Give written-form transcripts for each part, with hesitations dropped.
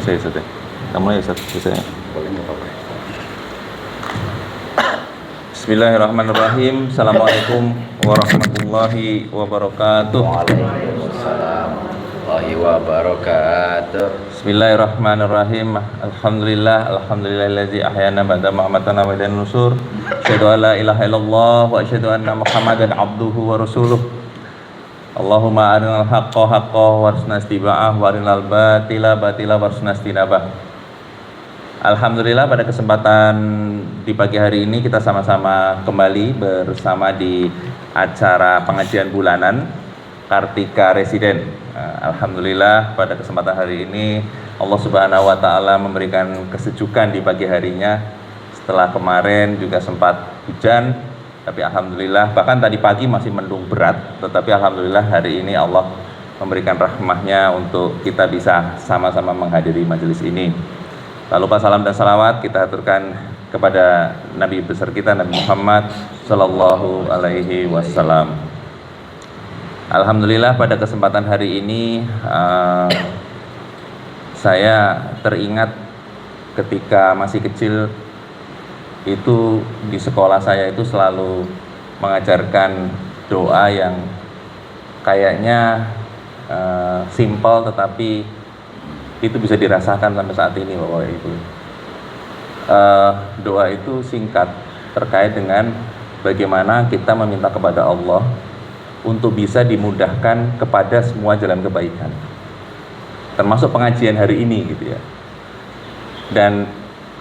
Bisa ya Ustaz ya? Kita mulai Ustaz, bisa ya? Boleh, nggak apa-apa. Bismillahirrahmanirrahim. Assalamualaikum warahmatullahi wabarakatuh. Waalaikumsalam warahmatullahi wabarakatuh. Bismillahirrahmanirrahim. Alhamdulillahillazi ahyana ba'da ma amatana wa ilaihin nusur. Asyhadu an la ilaha illallah wa asyhadu anna Muhammadan abduhu wa rasuluh. Allahumma arinal haqqa haqqa warzuqna ittiba'ah wa arinal batila batila warzuqna ijtinabah. Alhamdulillah pada kesempatan di pagi hari ini kita sama-sama kembali bersama di acara pengajian bulanan Kartika Residen. Alhamdulillah pada kesempatan hari ini Allah Subhanahu wa taala memberikan kesejukan di pagi harinya setelah kemarin juga sempat hujan, tapi alhamdulillah bahkan tadi pagi masih mendung berat, tetapi alhamdulillah hari ini Allah memberikan rahmahnya untuk kita bisa sama-sama menghadiri majelis ini. Tak lupa salam dan salawat kita aturkan kepada Nabi besar kita Nabi Muhammad Sallallahu Alaihi Wasallam. Alhamdulillah pada kesempatan hari ini saya teringat ketika masih kecil itu di sekolah saya itu selalu mengajarkan doa yang kayaknya simpel tetapi itu bisa dirasakan sampai saat ini Bapak Ibu. Doa itu singkat terkait dengan bagaimana kita meminta kepada Allah untuk bisa dimudahkan kepada semua jalan kebaikan, termasuk pengajian hari ini gitu ya. Dan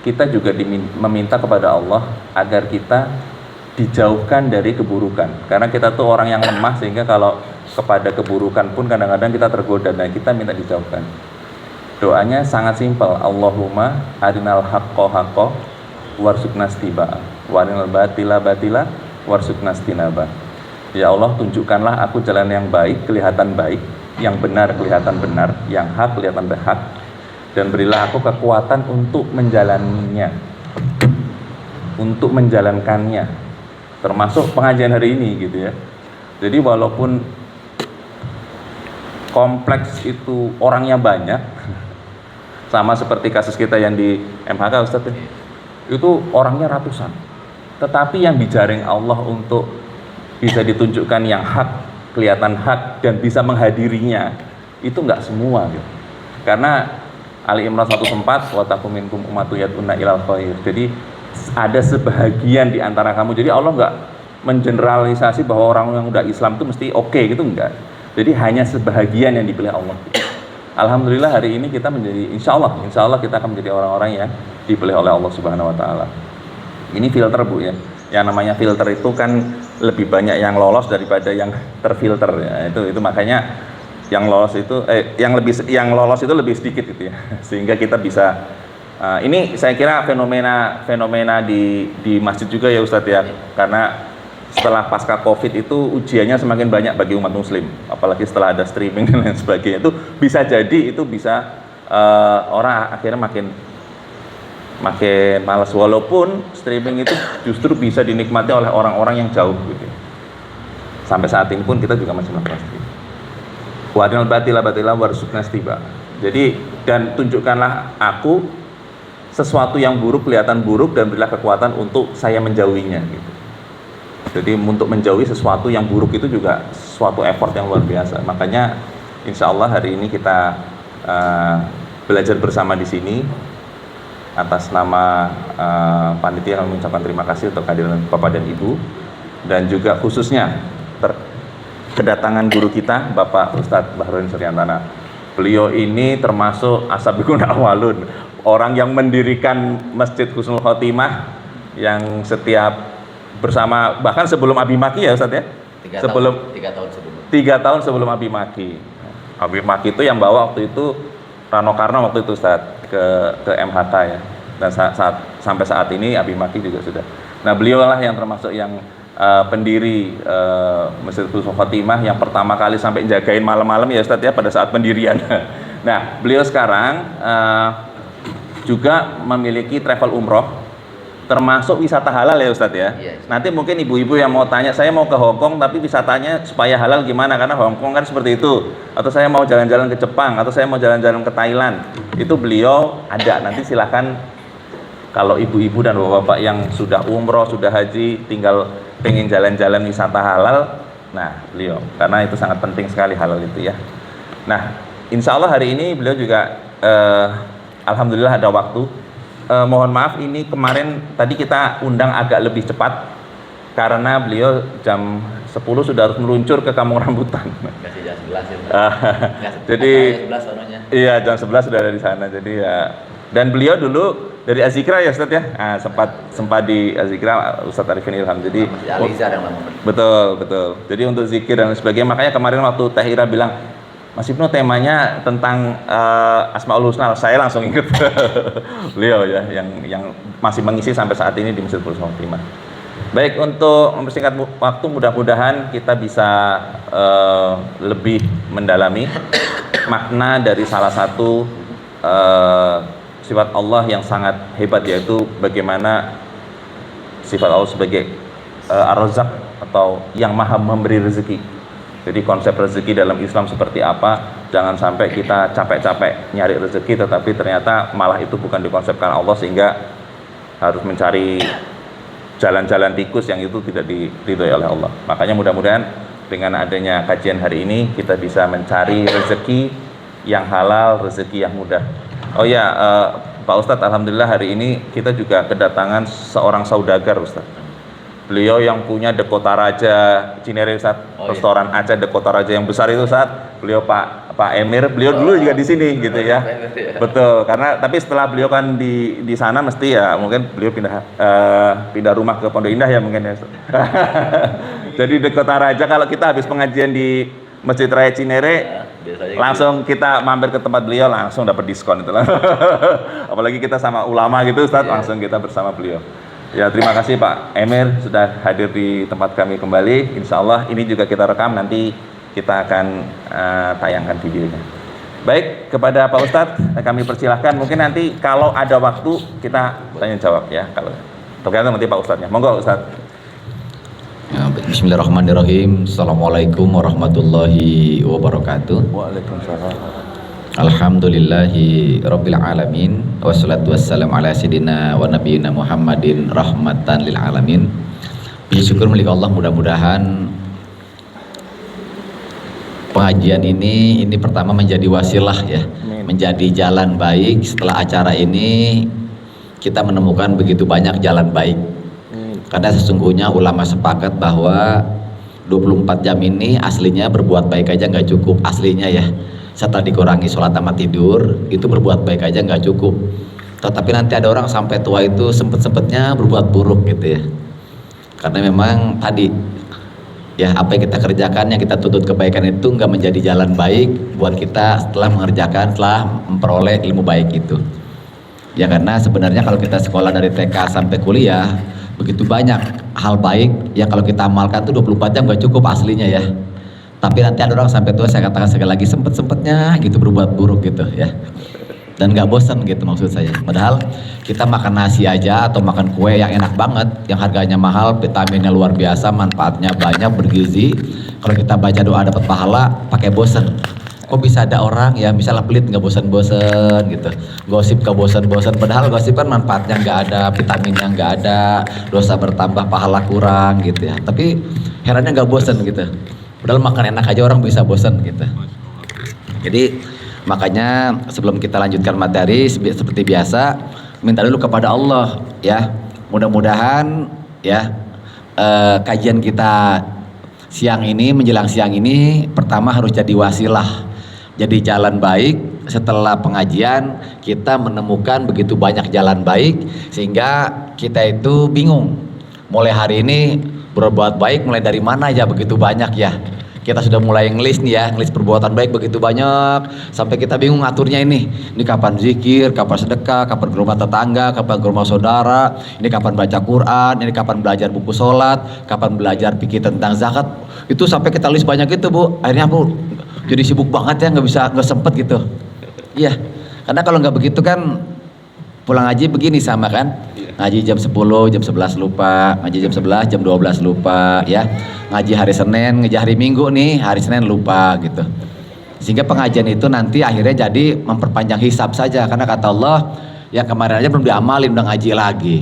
kita juga meminta kepada Allah agar kita dijauhkan dari keburukan, karena kita tuh orang yang lemah sehingga kalau kepada keburukan pun kadang-kadang kita tergoda dan kita minta dijauhkan. Doanya sangat simpel. Allahumma arinal haqqo haqqo warzuqna ittiba'ah wa arinal batila batila warzuqna ijtinabah. Ya Allah, tunjukkanlah aku jalan yang baik kelihatan baik, yang benar kelihatan benar, yang hak kelihatan hak, dan berilah aku kekuatan untuk menjalaninya, untuk menjalankannya, termasuk pengajian hari ini gitu ya. Jadi walaupun kompleks itu orangnya banyak, sama seperti kasus kita yang di MHK Ustadz, itu orangnya ratusan, tetapi yang dijaring Allah untuk bisa ditunjukkan yang hak, kelihatan hak dan bisa menghadirinya itu nggak semua gitu. Karena Ali Imran 1:4 wa takum minkum ummatun yad'una ilal khair. Jadi ada sebahagian di antara kamu. Jadi Allah nggak mengeneralisasi bahwa orang yang udah Islam itu mesti oke gitu, enggak. Jadi hanya sebahagian yang dipilih Allah. Alhamdulillah hari ini kita menjadi insya Allah kita akan menjadi orang-orang yang dipilih oleh Allah Subhanahu Wa Taala. Ini filter Bu ya. Yang namanya filter itu kan lebih banyak yang lolos daripada yang terfilter ya. Itu makanya yang lolos itu yang lolos itu lebih sedikit gitu ya. Sehingga kita bisa ini saya kira fenomena di masjid juga ya Ustadz ya. Karena setelah pasca Covid itu ujiannya semakin banyak bagi umat muslim, apalagi setelah ada streaming dan lain sebagainya, itu bisa jadi itu bisa orang akhirnya makin malas, walaupun streaming itu justru bisa dinikmati oleh orang-orang yang jauh gitu. Sampai saat ini pun kita juga masih melakukan streaming. Wadinal batila batila warzuqna ittiba'ah. Jadi dan tunjukkanlah aku sesuatu yang buruk kelihatan buruk dan berilah kekuatan untuk saya menjauhinya gitu. Jadi untuk menjauhi sesuatu yang buruk itu juga suatu effort yang luar biasa. Makanya insya Allah hari ini kita belajar bersama di sini atas nama panitia yang mengucapkan terima kasih untuk kehadiran Bapak dan Ibu, dan juga khususnya kedatangan guru kita Bapak Ustadz Bahrudin Suryantana. Beliau ini termasuk ashabikun awalun, orang yang mendirikan Masjid Husnul Khotimah yang setiap bersama bahkan sebelum Abi Maki ya Ustadz ya. 3 tahun sebelum. 3 tahun sebelum Abi Maki. Abi Maki itu yang bawa waktu itu Rano Karno waktu itu Ustadz ke MHK ya. Dan sampai saat ini Abi Maki juga sudah. Nah beliau lah yang termasuk yang pendiri Masjid Husnul Khotimah yang pertama kali sampai jagain malam-malam ya Ustadz ya pada saat pendirian. Nah beliau sekarang juga memiliki travel umroh termasuk wisata halal ya Ustadz ya. Iya. Nanti mungkin ibu-ibu yang mau tanya, saya mau ke Hong Kong tapi wisatanya supaya halal gimana, karena Hong Kong kan seperti itu, atau saya mau jalan-jalan ke Jepang, atau saya mau jalan-jalan ke Thailand, itu beliau ada. Nanti silahkan kalau ibu-ibu dan bapak-bapak yang sudah umroh, sudah haji, tinggal pengen jalan-jalan wisata halal, nah beliau, karena itu sangat penting sekali halal itu ya. Nah insya Allah hari ini beliau juga alhamdulillah ada waktu. Mohon maaf ini kemarin tadi kita undang agak lebih cepat karena beliau jam 10 sudah harus meluncur ke Kampung Rambutan. Kasih jam 11 ya. Jadi iya jam 11 sudah ada di sana. Jadi ya, dan beliau dulu dari Azikra ya Ustaz ya. Nah, sempat di Azikra Ustaz Arifin Ilham. Jadi Alizar yang lama. betul. Jadi untuk zikir dan sebagainya, makanya kemarin waktu Teh Ira bilang Mas Ibnu temanya tentang Asmaul Husna, saya langsung ingat beliau ya yang masih mengisi sampai saat ini di Masjid Khotimah. Baik, untuk mempersingkat waktu, mudah-mudahan kita bisa lebih mendalami makna dari salah satu sifat Allah yang sangat hebat, yaitu bagaimana sifat Allah sebagai Ar-Razzaq atau yang maha memberi rezeki. Jadi konsep rezeki dalam Islam seperti apa? Jangan sampai kita capek-capek nyari rezeki tetapi ternyata malah itu bukan dikonsepkan Allah, sehingga harus mencari jalan-jalan tikus yang itu tidak diridhoi oleh Allah. Makanya mudah-mudahan dengan adanya kajian hari ini kita bisa mencari rezeki yang halal, rezeki yang mudah. Oh ya, Pak Ustadz, alhamdulillah hari ini kita juga kedatangan seorang saudagar Ustadz. Beliau yang punya De Kota Raja Cinere Ustaz, restoran Aceh De Kota Raja yang besar itu Ustaz. Beliau Pak Emir, beliau dulu juga di sini gitu ya. Betul, karena tapi setelah beliau kan di sana mesti ya mungkin beliau pindah rumah ke Pondok Indah ya mungkin ya. Jadi De Kota Raja, kalau kita habis pengajian di Masjid Raya Cinere, langsung kita mampir ke tempat beliau, langsung dapat diskon itu lah. Apalagi kita sama ulama gitu Ustaz, langsung kita bersama beliau. Ya, terima kasih Pak Emir sudah hadir di tempat kami kembali. Insya Allah ini juga kita rekam, nanti kita akan tayangkan videonya. Baik, kepada Pak Ustadz kami persilahkan, mungkin nanti kalau ada waktu kita tanya jawab ya, kalau tergantung nanti Pak Ustadznya. Monggo Ustadz. Ya, bismillahirrahmanirrahim. Assalamualaikum warahmatullahi wabarakatuh. Waalaikumsalam. Alhamdulillahi Rabbil Alamin. Wassalatu wassalamu ala sayyidina wa nabiyina Muhammadin rahmatan lil alamin. Puji syukur milik Allah, mudah-mudahan pengajian ini pertama menjadi wasilah ya, menjadi jalan baik. Setelah acara ini kita menemukan begitu banyak jalan baik. Karena sesungguhnya ulama sepakat bahwa 24 jam ini aslinya berbuat baik aja nggak cukup aslinya ya. Setelah dikurangi sholat sama tidur, itu berbuat baik aja nggak cukup. Tetapi nanti ada orang sampai tua itu sempet-sempetnya berbuat buruk gitu ya. Karena memang tadi ya, apa yang kita kerjakan, yang kita tuntut kebaikan itu nggak menjadi jalan baik buat kita setelah mengerjakan, setelah memperoleh ilmu baik itu. Ya karena sebenarnya kalau kita sekolah dari TK sampai kuliah, begitu banyak hal baik yang kalau kita amalkan tuh 24 jam nggak cukup aslinya ya. Tapi nanti ada orang sampai tua, saya katakan sekali lagi, sempet-sempetnya gitu berbuat buruk gitu ya. Dan nggak bosan gitu maksud saya. Padahal kita makan nasi aja atau makan kue yang enak banget, yang harganya mahal, vitaminnya luar biasa, manfaatnya banyak, bergizi. Kalau kita baca doa dapat pahala, pakai bosan. Kok bisa ada orang ya misalnya pelit nggak bosan-bosan gitu, gosip nggak bosan-bosan, padahal gosip kan manfaatnya nggak ada, vitaminnya nggak ada, dosa bertambah, pahala kurang gitu ya. Tapi herannya nggak bosan gitu. Padahal makan enak aja orang bisa bosan gitu. Jadi makanya sebelum kita lanjutkan materi seperti biasa, minta dulu kepada Allah ya. Mudah-mudahan ya kajian kita siang ini, menjelang siang ini, pertama harus jadi wasilah, jadi jalan baik. Setelah pengajian kita menemukan begitu banyak jalan baik sehingga kita itu bingung mulai hari ini berbuat baik mulai dari mana ya, begitu banyak ya. Kita sudah mulai ngelis nih ya, ngelis perbuatan baik begitu banyak sampai kita bingung ngaturnya ini kapan zikir, kapan sedekah, kapan ke rumah tetangga, kapan ke rumah saudara, ini kapan baca Quran, ini kapan belajar buku sholat, kapan belajar fikih tentang zakat. Itu sampai kita list banyak itu Bu, akhirnya aku jadi sibuk banget ya, nggak sempet gitu. Iya, karena kalau nggak begitu kan pulang haji begini sama kan, Ngaji jam 10, jam 11 lupa, ngaji jam 11, jam 12 lupa ya. Ngaji hari Senin, ngaji hari Minggu nih, hari Senin lupa gitu. Sehingga pengajian itu nanti akhirnya jadi memperpanjang hisab saja, karena kata Allah yang kemarin aja belum diamalin udah ngaji lagi.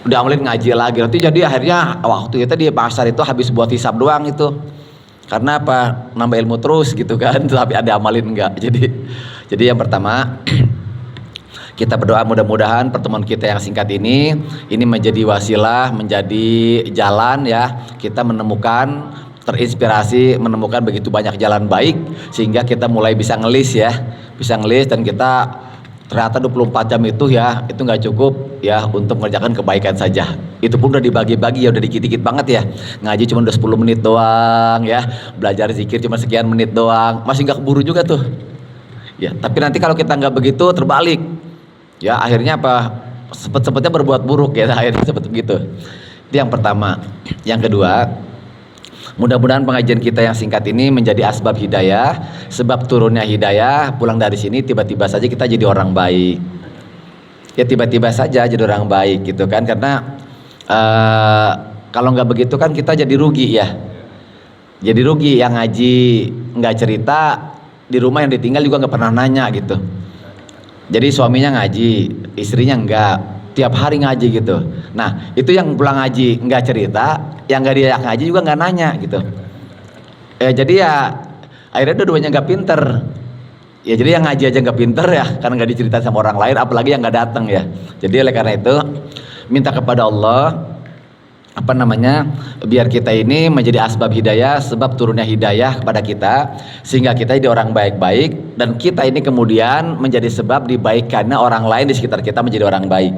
Udah amalin ngaji lagi. Nanti jadi akhirnya waktu kita di pasar itu habis buat hisab doang itu. Karena apa? Nambah ilmu terus gitu kan, tapi ada amalin enggak. Jadi yang pertama kita berdoa mudah-mudahan pertemuan kita yang singkat ini menjadi wasilah, menjadi jalan ya. Kita menemukan, terinspirasi, menemukan begitu banyak jalan baik sehingga kita mulai bisa ngelis ya. Bisa ngelis dan kita ternyata 24 jam itu ya, itu nggak cukup ya untuk mengerjakan kebaikan saja. Itu pun udah dibagi-bagi ya, udah dikit-dikit banget ya. Ngaji cuma udah 10 menit doang ya, belajar zikir cuma sekian menit doang, masih nggak keburu juga tuh. Ya, tapi nanti kalau kita nggak begitu terbalik. Ya, akhirnya apa? Sempet-sempetnya berbuat buruk ya, akhirnya seperti begitu. Itu yang pertama. Yang kedua, mudah-mudahan pengajian kita yang singkat ini menjadi asbab hidayah, sebab turunnya hidayah. Pulang dari sini tiba-tiba saja kita jadi orang baik. Ya tiba-tiba saja jadi orang baik gitu kan, karena kalau nggak begitu kan kita jadi rugi ya. Jadi rugi, yang ngaji nggak cerita, di rumah yang ditinggal juga nggak pernah nanya gitu. Jadi suaminya ngaji, istrinya nggak, tiap hari ngaji gitu. Nah itu yang pulang ngaji nggak cerita, yang nggak dia ngaji juga nggak nanya gitu. Jadi ya akhirnya dua-duanya nggak pinter. Ya jadi yang ngaji aja nggak pinter ya, karena nggak diceritain sama orang lain, apalagi yang nggak datang ya. Jadi oleh karena itu minta kepada Allah biar kita ini menjadi asbab hidayah, sebab turunnya hidayah kepada kita, sehingga kita jadi orang baik-baik, dan kita ini kemudian menjadi sebab dibaikannya orang lain di sekitar kita menjadi orang baik.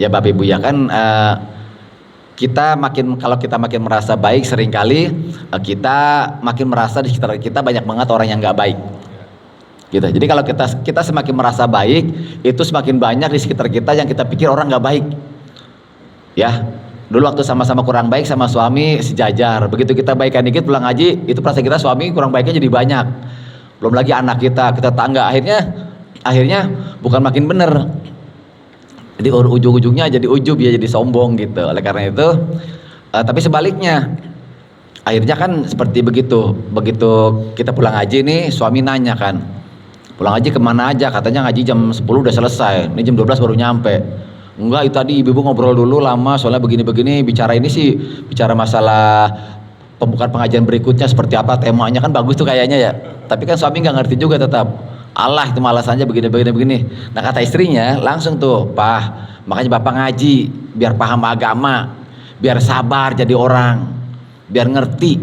Ya Bapak Ibu ya kan, kalau kita makin merasa baik, seringkali kita makin merasa di sekitar kita banyak banget orang yang nggak baik. Gitu. Jadi kalau kita semakin merasa baik, itu semakin banyak di sekitar kita yang kita pikir orang nggak baik. Ya, dulu waktu sama-sama kurang baik sama suami sejajar. Begitu kita baikan dikit pulang ngaji, itu perasaan kita suami kurang baiknya jadi banyak. Belum lagi anak kita tangga, akhirnya bukan makin bener. Jadi ujung-ujungnya jadi ujub ya, jadi sombong gitu. Oleh karena itu, tapi sebaliknya, akhirnya kan seperti begitu. Begitu kita pulang ngaji nih, suami nanya kan, pulang ngaji kemana aja? Katanya ngaji jam 10 udah selesai, ini jam 12 baru nyampe. Enggak, itu tadi ibu-ibu ngobrol dulu lama, soalnya begini-begini, bicara masalah pembukaan pengajian berikutnya seperti apa, temanya kan bagus tuh kayaknya ya. Tapi kan suami nggak ngerti juga tetap. Allah itu malasannya begini. Nah kata istrinya langsung tuh, Pak, makanya Bapak ngaji biar paham agama, biar sabar jadi orang, biar ngerti.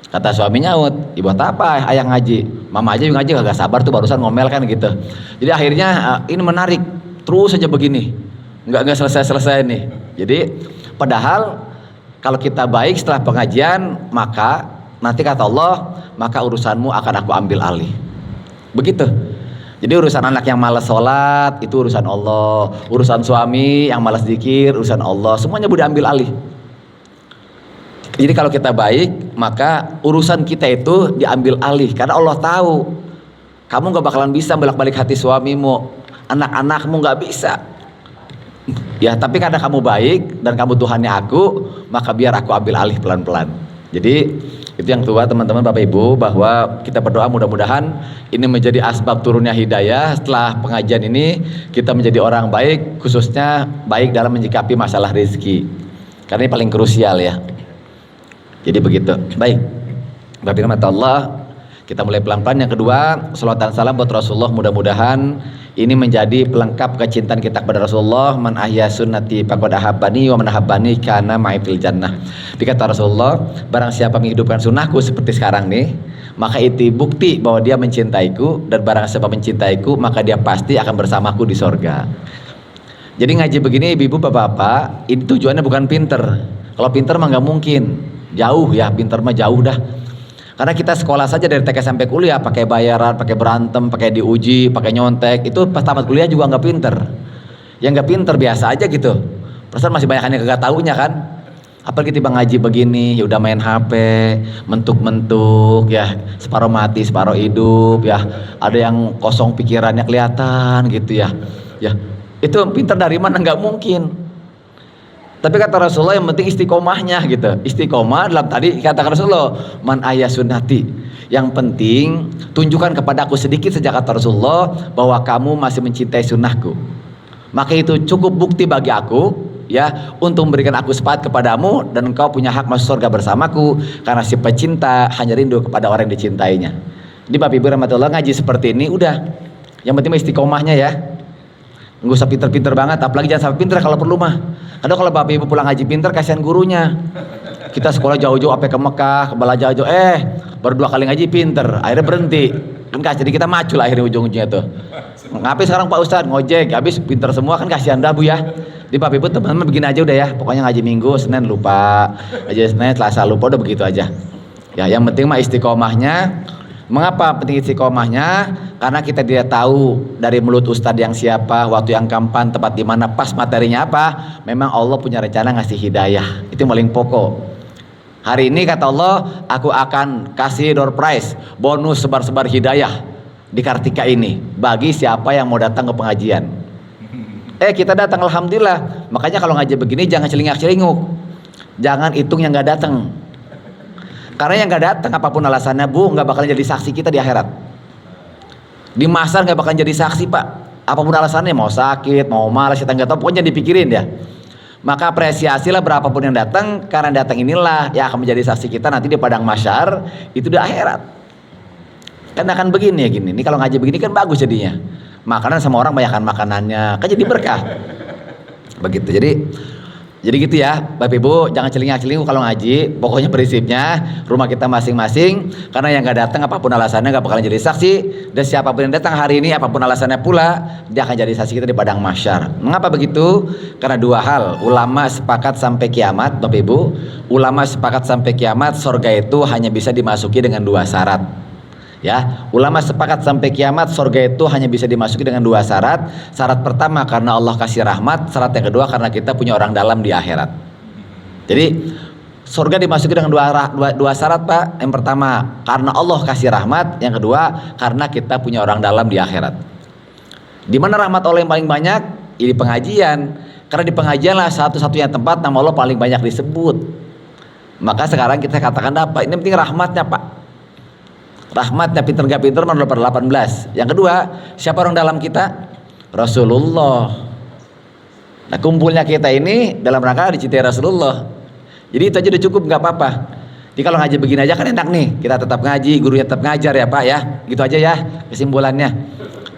Kata suaminya, ibu apa ayah ngaji, mama aja yang ngaji kagak sabar tuh, barusan ngomel kan gitu. Jadi akhirnya ini menarik, terus aja begini. Nggak selesai nih. Jadi padahal kalau kita baik setelah pengajian, maka nanti kata Allah, maka urusanmu akan aku ambil alih. Begitu. Jadi urusan anak yang malas sholat itu urusan Allah, urusan suami yang malas zikir urusan Allah, semuanya boleh ambil alih. Jadi kalau kita baik, maka urusan kita itu diambil alih, karena Allah tahu kamu nggak bakalan bisa bolak-balik hati suamimu, anak-anakmu nggak bisa. Ya, tapi karena kamu baik dan kamu Tuhannya aku, maka biar aku ambil alih pelan-pelan. Jadi itu yang tua teman-teman Bapak Ibu, bahwa kita berdoa mudah-mudahan ini menjadi asbab turunnya hidayah. Setelah pengajian ini kita menjadi orang baik, khususnya baik dalam menyikapi masalah rezeki, karena ini paling krusial ya. Jadi begitu. Baik, Bapak Ibu Allah, kita mulai pelan-pelan. Yang kedua, salawat dan salam buat Rasulullah. Mudah-mudahan ini menjadi pelengkap kecintaan kita kepada Rasulullah. Man ahya sunnati faqad ahabbani wa man ahabbani kana ma'i fil jannah. Dikata Rasulullah, barang siapa menghidupkan sunnahku seperti sekarang nih, maka itu bukti bahwa dia mencintaiku, dan barang siapa mencintaiku maka dia pasti akan bersamaku di sorga. Jadi ngaji begini ibu-ibu bapak-bapak, ini tujuannya bukan pinter. Kalau pinter mah nggak mungkin, jauh ya, pinter mah jauh dah. Karena kita sekolah saja dari TK sampai kuliah pakai bayaran, pakai berantem, pakai diuji, pakai nyontek, itu pas tamat kuliah juga nggak pinter. Yang nggak pinter biasa aja gitu. Perasaan masih banyak yang kagak taunya kan. Apalagi tiba ngaji begini, ya udah main HP, mentuk-mentuk, ya separuh mati, separuh hidup, ya ada yang kosong pikirannya kelihatan gitu ya. Ya Itu pinter dari mana? Nggak mungkin. Tapi kata Rasulullah yang penting istiqomahnya gitu. Istiqomah dalam tadi katakan Rasulullah, man ayah sunnati. Yang penting tunjukkan kepada aku sedikit sejak kata Rasulullah bahwa kamu masih mencintai sunnahku. Maka itu cukup bukti bagi aku ya untuk memberikan aku sepakat kepadamu dan engkau punya hak masuk surga bersamaku karena si pecinta hanya rindu kepada orang yang dicintainya. Jadi Bapak Ibu rahmatullah ngaji seperti ini udah. Yang penting istiqomahnya ya. Nggak usah pinter-pinter banget, apalagi jangan sampai pinter kalau perlu mah. Ada kalau Bapak Ibu pulang ngaji pinter kasihan gurunya. Kita sekolah jauh-jauh sampai ke Mekah, ke Bala jauh-jauh, baru 2 kali ngaji pinter, akhirnya berhenti. Kan jadi kita macul akhirnya ujung-ujungnya tuh. Ngapain sekarang Pak Ustadz ngojek, habis pinter semua kan kasihan dah Bu ya. Di Bapak Ibu teman-teman begini aja udah ya, pokoknya ngaji Minggu, Senin lupa, ngaji Senin, Selasa lupa, udah begitu aja. Ya, yang penting mah istiqomahnya. Mengapa penting istiqomahnya? Karena kita tidak tahu dari mulut ustadz yang siapa, waktu yang kapan, tempat di mana, pas materinya apa. Memang Allah punya rencana ngasih hidayah. Itu yang paling pokok. Hari ini kata Allah, aku akan kasih door prize, bonus sebar-sebar hidayah di Kartika ini bagi siapa yang mau datang ke pengajian. Kita datang alhamdulillah. Makanya kalau ngaji begini jangan celingak-celinguk. Jangan hitung yang nggak datang. Karena yang nggak datang apapun alasannya Bu, nggak bakalan jadi saksi kita di akhirat. Di mahsyar nggak bakalan jadi saksi Pak. Apapun alasannya, mau sakit, mau malas, kita nggak tahu, pokoknya dipikirin ya. Maka apresiasilah berapapun yang datang, karena datang inilah yang akan menjadi saksi kita nanti di padang mahsyar itu di akhirat. Kan akan begini ya gini. Ini kalau ngaji begini kan bagus jadinya. Makanan sama orang banyakkan makanannya, kan jadi berkah. Begitu. Jadi gitu ya Bapak Ibu, jangan celingak-celinguk kalau ngaji. Pokoknya prinsipnya rumah kita masing-masing. Karena yang gak datang apapun alasannya gak bakalan jadi saksi. Dan siapapun yang datang hari ini apapun alasannya pula, dia akan jadi saksi kita di padang mahsyar. Mengapa begitu? Karena 2 hal. Ulama sepakat sampai kiamat Bapak Ibu. Ulama sepakat sampai kiamat surga itu hanya bisa dimasuki dengan 2 syarat. Ya, ulama sepakat sampai kiamat surga itu hanya bisa dimasuki dengan 2 syarat. Syarat pertama karena Allah kasih rahmat, syarat yang kedua karena kita punya orang dalam di akhirat. Jadi surga dimasuki dengan dua syarat Pak. Yang pertama karena Allah kasih rahmat, yang kedua karena kita punya orang dalam di akhirat. Di mana rahmat Allah yang paling banyak? Di pengajian. Karena di pengajian lah satu-satunya tempat nama Allah paling banyak disebut. Maka sekarang kita katakan apa? Ini penting rahmatnya Pak. Rahmatnya pinter gak pinter nomor 18. Yang kedua, siapa orang dalam kita? Rasulullah. Nah kumpulnya kita ini dalam rangka dicintai Rasulullah. Jadi itu aja udah cukup, gak apa-apa. Jadi kalau ngaji begini aja kan enak nih. Kita tetap ngaji, gurunya tetap ngajar ya Pak ya. Gitu aja ya kesimpulannya.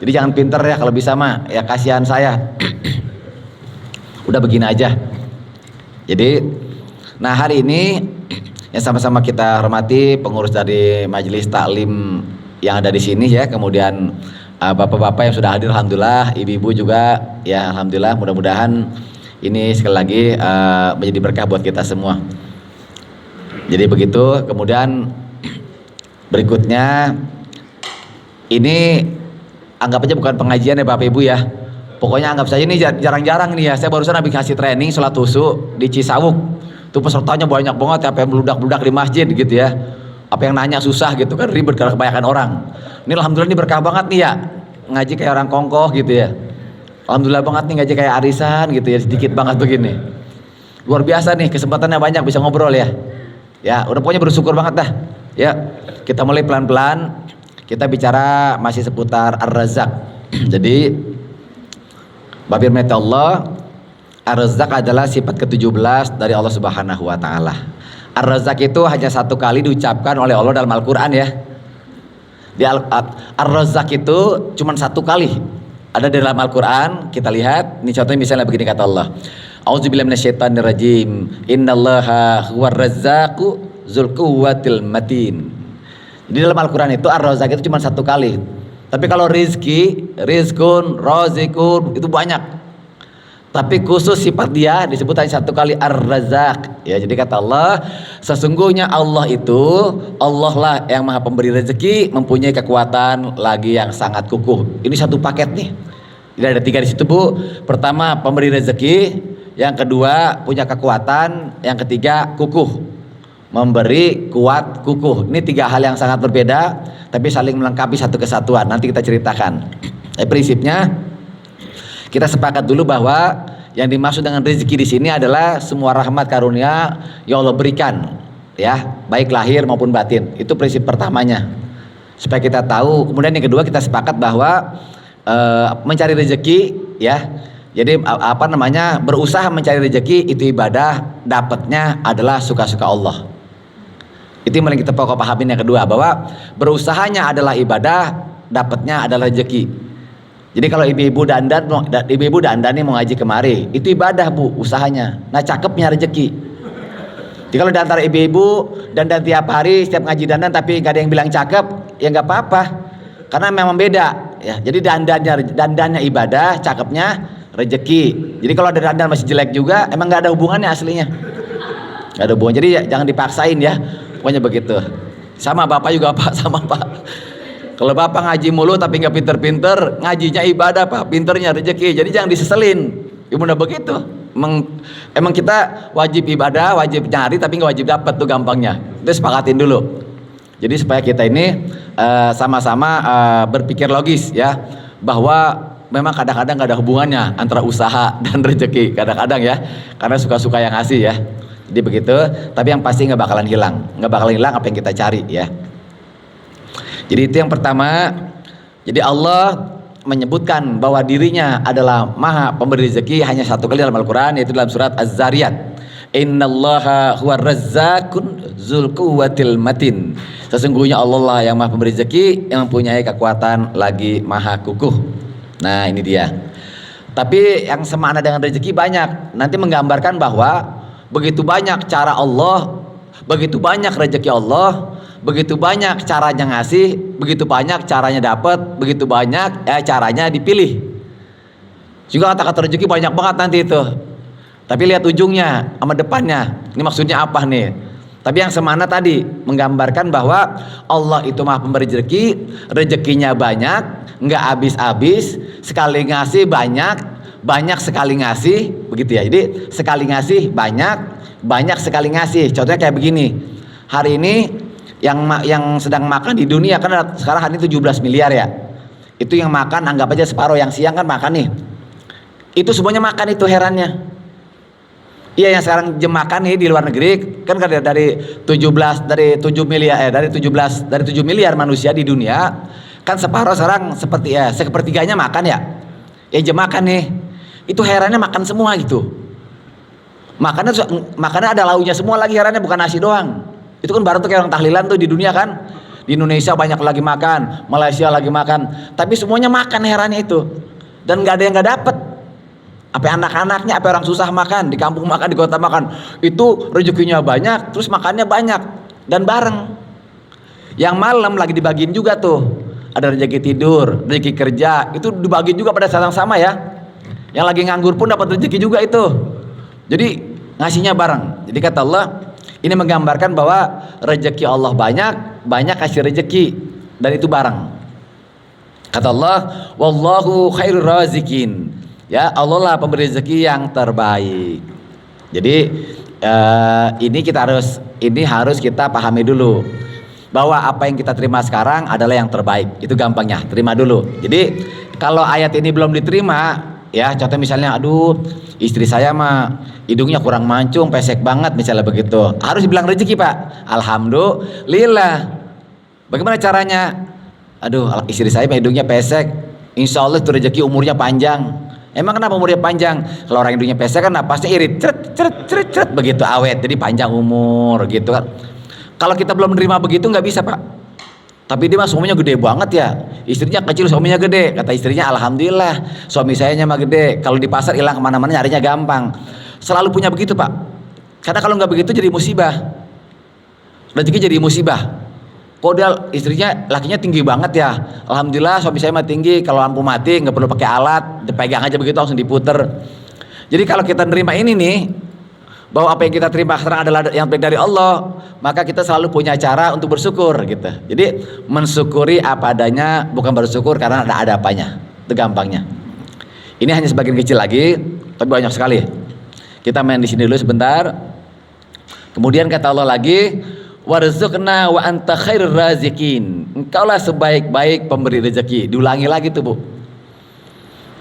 Jadi jangan pinter ya kalau bisa mah. Ya kasihan saya. Udah begini aja. Jadi nah hari ini yang sama-sama kita hormati pengurus dari Majelis Taklim yang ada di sini ya, kemudian bapak-bapak yang sudah hadir alhamdulillah, ibu-ibu juga ya alhamdulillah, mudah-mudahan ini sekali lagi menjadi berkah buat kita semua. Jadi begitu. Kemudian berikutnya ini anggap aja bukan pengajian ya Bapak Ibu ya. Pokoknya anggap saja ini jarang-jarang nih ya. Saya barusan habis kasih training sholat husu di Cisawuk. Tuh pesertanya banyak banget, apa yang meludak-ludak di masjid gitu ya. Apa yang nanya susah gitu kan, ribet karena kebanyakan orang. Ini alhamdulillah ini berkah banget nih ya. Ngaji kayak orang kongkoh gitu ya. Alhamdulillah banget nih ngaji kayak arisan gitu ya, sedikit banget begini. Luar biasa nih, kesempatannya banyak bisa ngobrol ya. Ya, udah pokoknya bersyukur banget dah. Ya, kita mulai pelan-pelan. Kita bicara masih seputar Ar-Razzaq. Jadi Bapak Ibu Allah, Ar-Razzaq adalah sifat ke-17 dari Allah Subhanahu wa taala. Ar-Razzaq itu hanya 1 kali diucapkan oleh Allah dalam Al-Qur'an ya. Di Ar-Razzaq itu cuma 1 kali ada di dalam Al-Qur'an. Kita lihat, ini contohnya misalnya begini kata Allah. A'udzubillahi minasyaitonirrajim. Innallaha huwar-razzaqu dzul quwwatil matin. Di dalam Al-Qur'an itu Ar-Razzaq itu cuma 1 kali. Tapi kalau rizkun, rozikun itu banyak. Tapi khusus sifat dia disebut hanya 1 kali Ar-Razzaq. Ya, jadi kata Allah, sesungguhnya Allah itu Allah lah yang Maha Pemberi rezeki, mempunyai kekuatan lagi yang sangat kukuh. Ini 1 paket nih. Jadi ada 3 di situ Bu. Pertama pemberi rezeki, yang kedua punya kekuatan, yang ketiga kukuh. Memberi, kuat, kukuh. Ini 3 hal yang sangat berbeda, tapi saling melengkapi satu kesatuan. Nanti kita ceritakan. Prinsipnya Kita sepakat dulu bahwa yang dimaksud dengan rezeki di sini adalah semua rahmat karunia yang Allah berikan, ya, baik lahir maupun batin. Itu prinsip pertamanya. Supaya kita tahu. Kemudian yang kedua, kita sepakat bahwa mencari rezeki, ya. Jadi berusaha mencari rezeki itu ibadah, dapatnya adalah suka-suka Allah. Itu yang paling kita pokok pahamin. Yang kedua, bahwa berusahanya adalah ibadah, dapatnya adalah rezeki. Jadi kalau ibu-ibu dandan nih mau ngaji kemari, itu ibadah bu, usahanya. Nah cakepnya rezeki. Jadi kalau antara ibu-ibu dandan tiap hari, setiap ngaji dandan tapi nggak ada yang bilang cakep, ya nggak apa-apa, karena memang beda. Ya, jadi dandannya ibadah, cakepnya rezeki. Jadi kalau ada dandan masih jelek juga, emang nggak ada hubungannya aslinya. Nggak ada hubungan. Jadi jangan dipaksain ya, pokoknya begitu. Sama bapak juga pak, sama pak. Kalau bapak ngaji mulu tapi nggak pinter-pinter, ngajinya ibadah pak, pinternya rezeki. Jadi jangan diseselin. Ya benar begitu. Emang kita wajib ibadah, wajib nyari tapi nggak wajib dapat tuh gampangnya. Itu sepakatin dulu. Jadi supaya kita ini sama-sama berpikir logis ya, bahwa memang kadang-kadang nggak ada hubungannya antara usaha dan rezeki. Kadang-kadang ya, karena suka-suka yang ngasih ya. Jadi begitu. Tapi yang pasti nggak bakalan hilang apa yang kita cari ya. Jadi itu yang pertama. Jadi Allah menyebutkan bahwa dirinya adalah maha pemberi rezeki hanya satu kali dalam Al-Quran, yaitu dalam surat Az-Zariyat. Innallaha huwa razzaqun dzul quwwatil matin. Sesungguhnya Allah lah yang maha pemberi rezeki, yang mempunyai kekuatan lagi maha kukuh. Nah ini dia. Tapi yang semakna dengan rezeki banyak. Nanti menggambarkan bahwa begitu banyak cara Allah, begitu banyak rezeki Allah, begitu banyak caranya ngasih, begitu banyak caranya dapat, begitu banyak caranya dipilih. Juga kata-kata rezeki banyak banget nanti itu. Tapi lihat ujungnya sama depannya. Ini maksudnya apa nih? Tapi yang semana tadi menggambarkan bahwa Allah itu maha pemberi rezeki, rezekinya banyak, nggak habis-habis, sekali ngasih banyak, banyak sekali ngasih, begitu ya. Jadi sekali ngasih banyak, banyak sekali ngasih. Contohnya kayak begini. Hari ini yang sedang makan di dunia kan sekarang hari ini 17 miliar ya. Itu yang makan anggap aja separuh, yang siang kan makan nih. Itu semuanya makan itu, herannya. Iya, yang sekarang makan nih di luar negeri kan dari 7 miliar manusia di dunia, kan separuh sekarang sepertiganya makan ya. Ya makan nih. Itu herannya makan semua gitu. Makannya ada lauknya semua lagi, herannya bukan nasi doang. Itu kan baru tuh kayak orang tahlilan tuh di dunia kan. Di Indonesia banyak lagi makan, Malaysia lagi makan, tapi semuanya makan, herannya itu. Dan nggak ada yang nggak dapet. Apa anak-anaknya, apa orang susah makan, di kampung makan, di kota makan. Itu rezekinya banyak, terus makannya banyak dan bareng. Yang malam lagi dibagiin juga tuh. Ada rezeki tidur, rezeki kerja, itu dibagiin juga pada saat yang sama ya. Yang lagi nganggur pun dapat rezeki juga itu. Jadi ngasihnya bareng. Jadi kata Allah, ini menggambarkan bahwa rezeki Allah banyak kasih rezeki, dan itu bareng. Kata Allah, wallahu khairur razikin. Ya, Allah lah pemberi rezeki yang terbaik. Jadi ini harus kita pahami dulu, bahwa apa yang kita terima sekarang adalah yang terbaik. Itu gampangnya, terima dulu. Jadi kalau ayat ini belum diterima, ya contoh misalnya, aduh istri saya mah hidungnya kurang mancung, pesek banget misalnya begitu, harus dibilang rezeki pak. Alhamdulillah. Bagaimana caranya? Aduh istri saya mah hidungnya pesek, insya Allah itu rezeki, umurnya panjang. Emang kenapa umurnya panjang? Kalau orang hidungnya pesek kan napasnya irit, ceret begitu, awet, jadi panjang umur gitu kan. Kalau kita belum menerima begitu nggak bisa pak. Tapi dia mah suaminya gede banget ya, istrinya kecil suaminya gede. Kata istrinya, alhamdulillah suami saya mah gede, kalau di pasar hilang kemana-mana nyarinya gampang. Selalu punya begitu pak. Karena kalau nggak begitu jadi musibah, rezeki jadi musibah. Kok dia istrinya lakinya tinggi banget ya, alhamdulillah suami saya mah tinggi, kalau lampu mati nggak perlu pakai alat, dipegang aja begitu langsung diputer. Jadi kalau kita nerima ini nih, bahwa apa yang kita terima sekarang adalah yang baik dari Allah, maka kita selalu punya cara untuk bersyukur gitu. Jadi mensyukuri apa adanya, bukan bersyukur karena ada apanya. Itu gampangnya. Ini hanya sebagian kecil lagi, tapi banyak sekali. Kita main di sini dulu sebentar. Kemudian kata Allah lagi, warzuqna wa anta khairur razikin. Engkaulah sebaik-baik pemberi rezeki. Diulangi lagi tuh bu.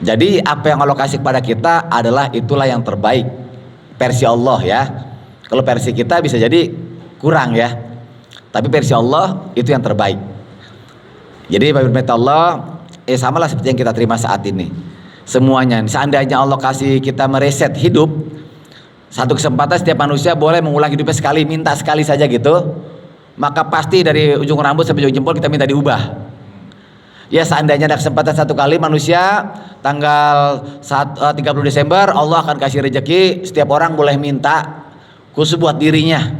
Jadi apa yang Allah kasih kepada kita adalah itulah yang terbaik versi Allah ya. Kalau versi kita bisa jadi kurang ya, tapi versi Allah itu yang terbaik. Jadi Bapak Allah samalah seperti yang kita terima saat ini. Semuanya, seandainya Allah kasih kita mereset hidup, satu kesempatan setiap manusia boleh mengulang hidupnya sekali, minta sekali saja gitu, maka pasti dari ujung rambut sampai ujung jempol kita minta diubah. Ya seandainya ada kesempatan satu kali manusia tanggal 30 Desember Allah akan kasih rezeki, setiap orang boleh minta khusus buat dirinya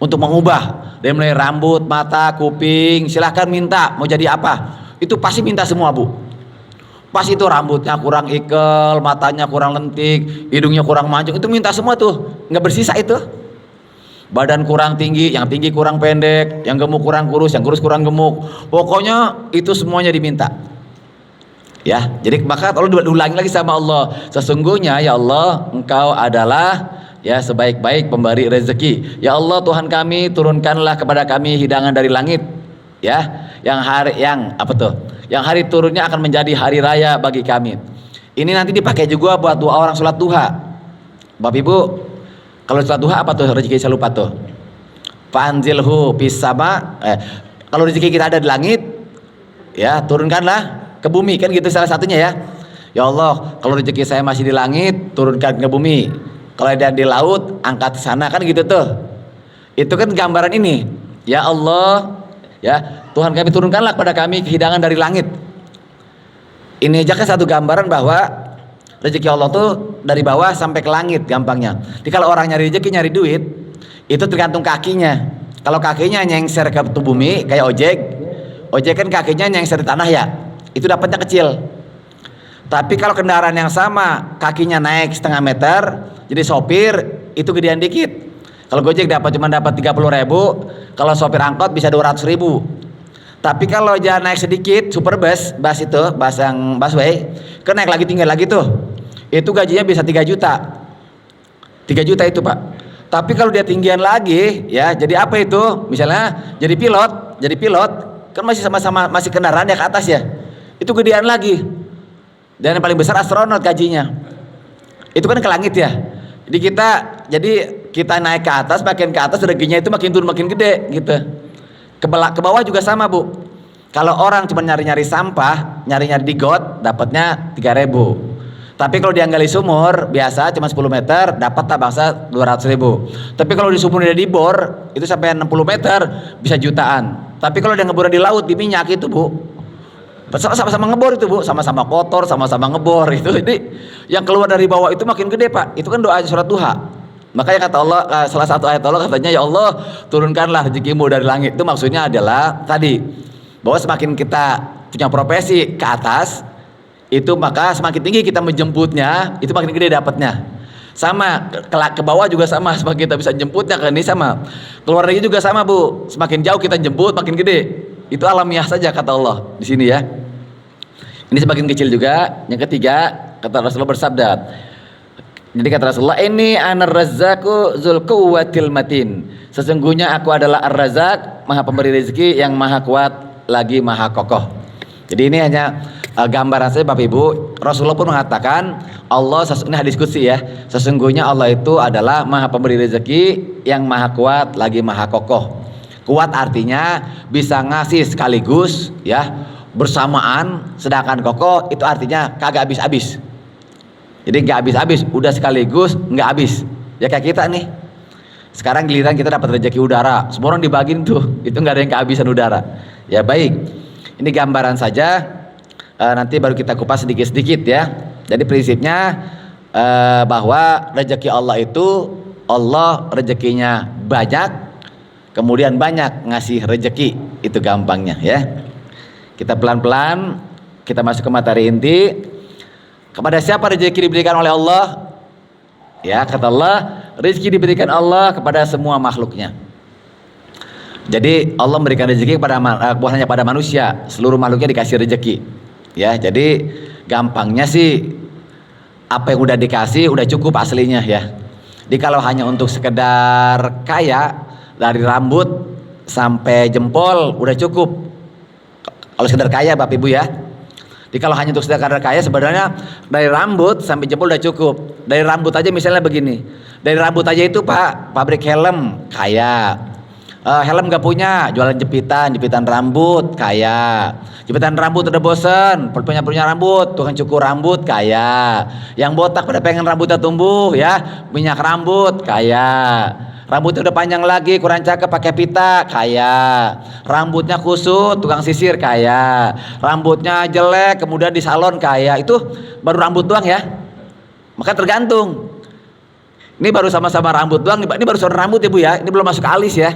untuk mengubah dari mulai rambut, mata, kuping, silahkan minta mau jadi apa, itu pasti minta semua Bu. Pas itu rambutnya kurang ikel, matanya kurang lentik, hidungnya kurang mancung, itu minta semua tuh, nggak bersisa itu. Badan kurang tinggi, yang tinggi kurang pendek, yang gemuk kurang kurus, yang kurus kurang gemuk, pokoknya itu semuanya diminta. Ya, jadi maka kalau diulangi lagi sama Allah, sesungguhnya ya Allah, Engkau adalah ya sebaik-baik pemberi rezeki. Ya Allah Tuhan kami, turunkanlah kepada kami hidangan dari langit. Ya, yang apa tuh? Yang hari turunnya akan menjadi hari raya bagi kami. Ini nanti dipakai juga buat doa orang sholat duha. Bapak Ibu, kalau sholat duha apa tuh rezeki saya lupa tuh. Fanzilhu bis sama. Kalau rezeki kita ada di langit, ya turunkanlah ke bumi, kan gitu salah satunya ya. Ya Allah, kalau rezeki saya masih di langit, turunkan ke bumi. Kalau ada di laut, angkat ke sana, kan gitu tuh. Itu kan gambaran ini. Ya Allah, ya Tuhan kami turunkanlah kepada kami hidangan dari langit. Ini aja kan satu gambaran bahwa rezeki Allah tuh dari bawah sampai ke langit gampangnya. Jadi kalau orang nyari rezeki, nyari duit, itu tergantung kakinya. Kalau kakinya nyengser ke bumi kayak ojek kan kakinya nyengser di tanah ya, itu dapatnya kecil. Tapi kalau kendaraan yang sama kakinya naik setengah meter, jadi sopir itu gedean dikit. Kalau Gojek cuma dapat 30.000, kalau sopir angkot bisa 200.000. Tapi kalau jalan naik sedikit, super bus itu, bus yang busway, kan naik lagi tinggi lagi tuh. Itu gajinya bisa 3 juta. 3 juta itu, Pak. Tapi kalau dia tinggian lagi, ya, jadi apa itu? Misalnya jadi pilot, kan masih sama-sama masih kendaraan ya ke atas ya. Itu gedean lagi. Dan yang paling besar astronot gajinya. Itu kan ke langit ya. Jadi kita naik ke atas, makin ke atas rezekinya itu makin turun makin gede gitu. Ke bawah juga sama Bu. Kalau orang cuma nyari-nyari sampah, nyari-nyari di got, dapatnya 3.000. Tapi kalau dia gali sumur biasa cuma 10 meter, dapat tak bangsa 200.000. Tapi kalau di sumur dia dibor, itu sampai 60 meter bisa jutaan. Tapi kalau dia ngebor di laut, di minyak itu Bu, sama-sama ngebor itu Bu, sama-sama kotor, sama-sama ngebor itu. Jadi yang keluar dari bawah itu makin gede Pak. Itu kan doa surat duha. Makanya kata Allah, salah satu ayat Allah katanya, ya Allah turunkanlah rezekimu dari langit. Itu maksudnya adalah tadi bahwa semakin kita punya profesi ke atas, itu maka semakin tinggi kita menjemputnya, itu makin gede dapatnya. Sama ke bawah juga sama, semakin kita bisa jemputnya kan ini sama. Keluar lagi juga sama Bu, semakin jauh kita jemput makin gede. Itu alamiah saja kata Allah di sini ya. Ini semakin kecil juga. Yang ketiga, kata Rasulullah bersabda. Jadi kata Rasulullah, ini anar razzaku zul quwwatil matin. Sesungguhnya aku adalah ar-razzaq, maha pemberi rezeki yang maha kuat lagi maha kokoh. Jadi ini hanya gambaran saja Bapak Ibu. Rasulullah pun mengatakan, Allah, ini hadis qudsi ya, sesungguhnya Allah itu adalah maha pemberi rezeki yang maha kuat lagi maha kokoh. Kuat artinya bisa ngasih sekaligus ya, bersamaan, sedangkan kokoh itu artinya kagak habis-habis. Jadi nggak habis-habis, udah sekaligus nggak habis. Ya kayak kita nih. Sekarang giliran kita dapat rezeki udara, semua orang dibagiin tuh, itu nggak ada yang kehabisan udara. Ya baik, ini gambaran saja. Nanti baru kita kupas sedikit-sedikit ya. Jadi prinsipnya bahwa rezeki Allah itu, Allah rezekinya banyak, kemudian banyak ngasih rezeki, itu gampangnya ya. Kita pelan-pelan kita masuk ke materi inti. Kepada siapa rezeki diberikan oleh Allah? Ya, kata Allah, rezeki diberikan Allah kepada semua makhluknya. Jadi Allah memberikan rezeki kepada bukan hanya pada manusia, seluruh makhluknya dikasih rezeki. Ya, jadi gampangnya sih apa yang udah dikasih udah cukup aslinya ya. Jadi kalau hanya untuk sekedar kaya dari rambut sampai jempol udah cukup. Kalau sekedar kaya Bapak Ibu ya. Jadi kalau hanya untuk sedekah kaya sebenarnya dari rambut sampai jempol udah cukup. Dari rambut aja misalnya begini. Dari rambut aja itu Pak, pabrik helm kaya. Helm gak punya, jualan jepitan rambut kaya. Jepitan rambut udah bosen, punya rambut, tukang cukur rambut kaya. Yang botak pada pengen rambutnya tumbuh ya, minyak rambut kaya. Rambutnya udah panjang lagi, kurang cakep pakai pita kaya. Rambutnya kusut, tukang sisir kaya. Rambutnya jelek, kemudian di salon kaya. Itu baru rambut doang ya. Maka tergantung. Ini baru sama-sama rambut doang. Ini baru soal rambut ya Bu ya. Ini belum masuk alis ya.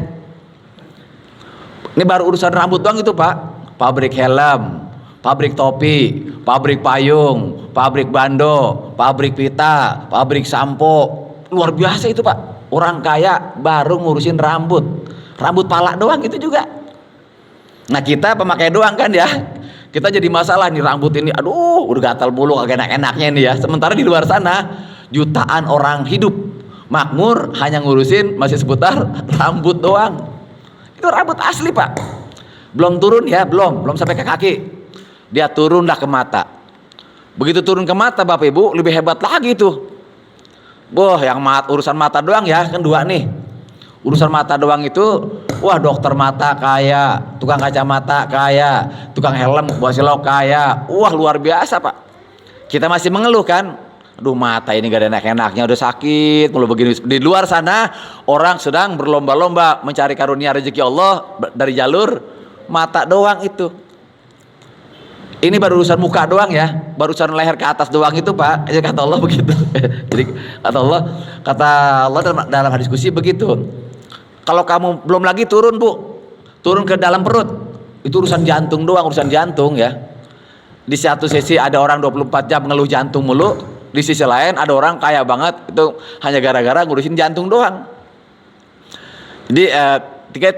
Ini baru urusan rambut doang itu Pak. Pabrik helm, pabrik topi, pabrik payung, pabrik bando, pabrik pita, pabrik sampo. Luar biasa itu Pak. Orang kaya baru ngurusin rambut. Rambut pala doang itu juga. Nah kita pemakai doang kan ya. Kita jadi masalah nih rambut ini. Aduh udah gatal bulu agak enak-enaknya ini ya. Sementara di luar sana jutaan orang hidup makmur hanya ngurusin masih seputar rambut doang. Itu rambut asli Pak. Belum turun ya, belum sampai ke kaki. Dia turun dah ke mata. Begitu turun ke mata Bapak Ibu lebih hebat lagi tuh. Boh, yang urusan mata doang ya, kan dua nih. Urusan mata doang itu, wah dokter mata kaya, tukang kacamata kaya, tukang helm buat silok kaya. Wah luar biasa Pak. Kita masih mengeluh kan. Aduh mata ini gak ada enak-enaknya, udah sakit mulu begini. Di luar sana orang sedang berlomba-lomba mencari karunia rezeki Allah dari jalur mata doang itu. Ini baru urusan muka doang ya, baru urusan leher ke atas doang itu Pak. Ya kata Allah begitu. Jadi kata Allah dalam hadis qudsi begitu. Kalau kamu belum lagi turun Bu, turun ke dalam perut, itu urusan jantung doang, urusan jantung ya. Di satu sisi ada orang 24 jam ngeluh jantung mulu. Di sisi lain ada orang kaya banget itu hanya gara-gara ngurusin jantung doang. Jadi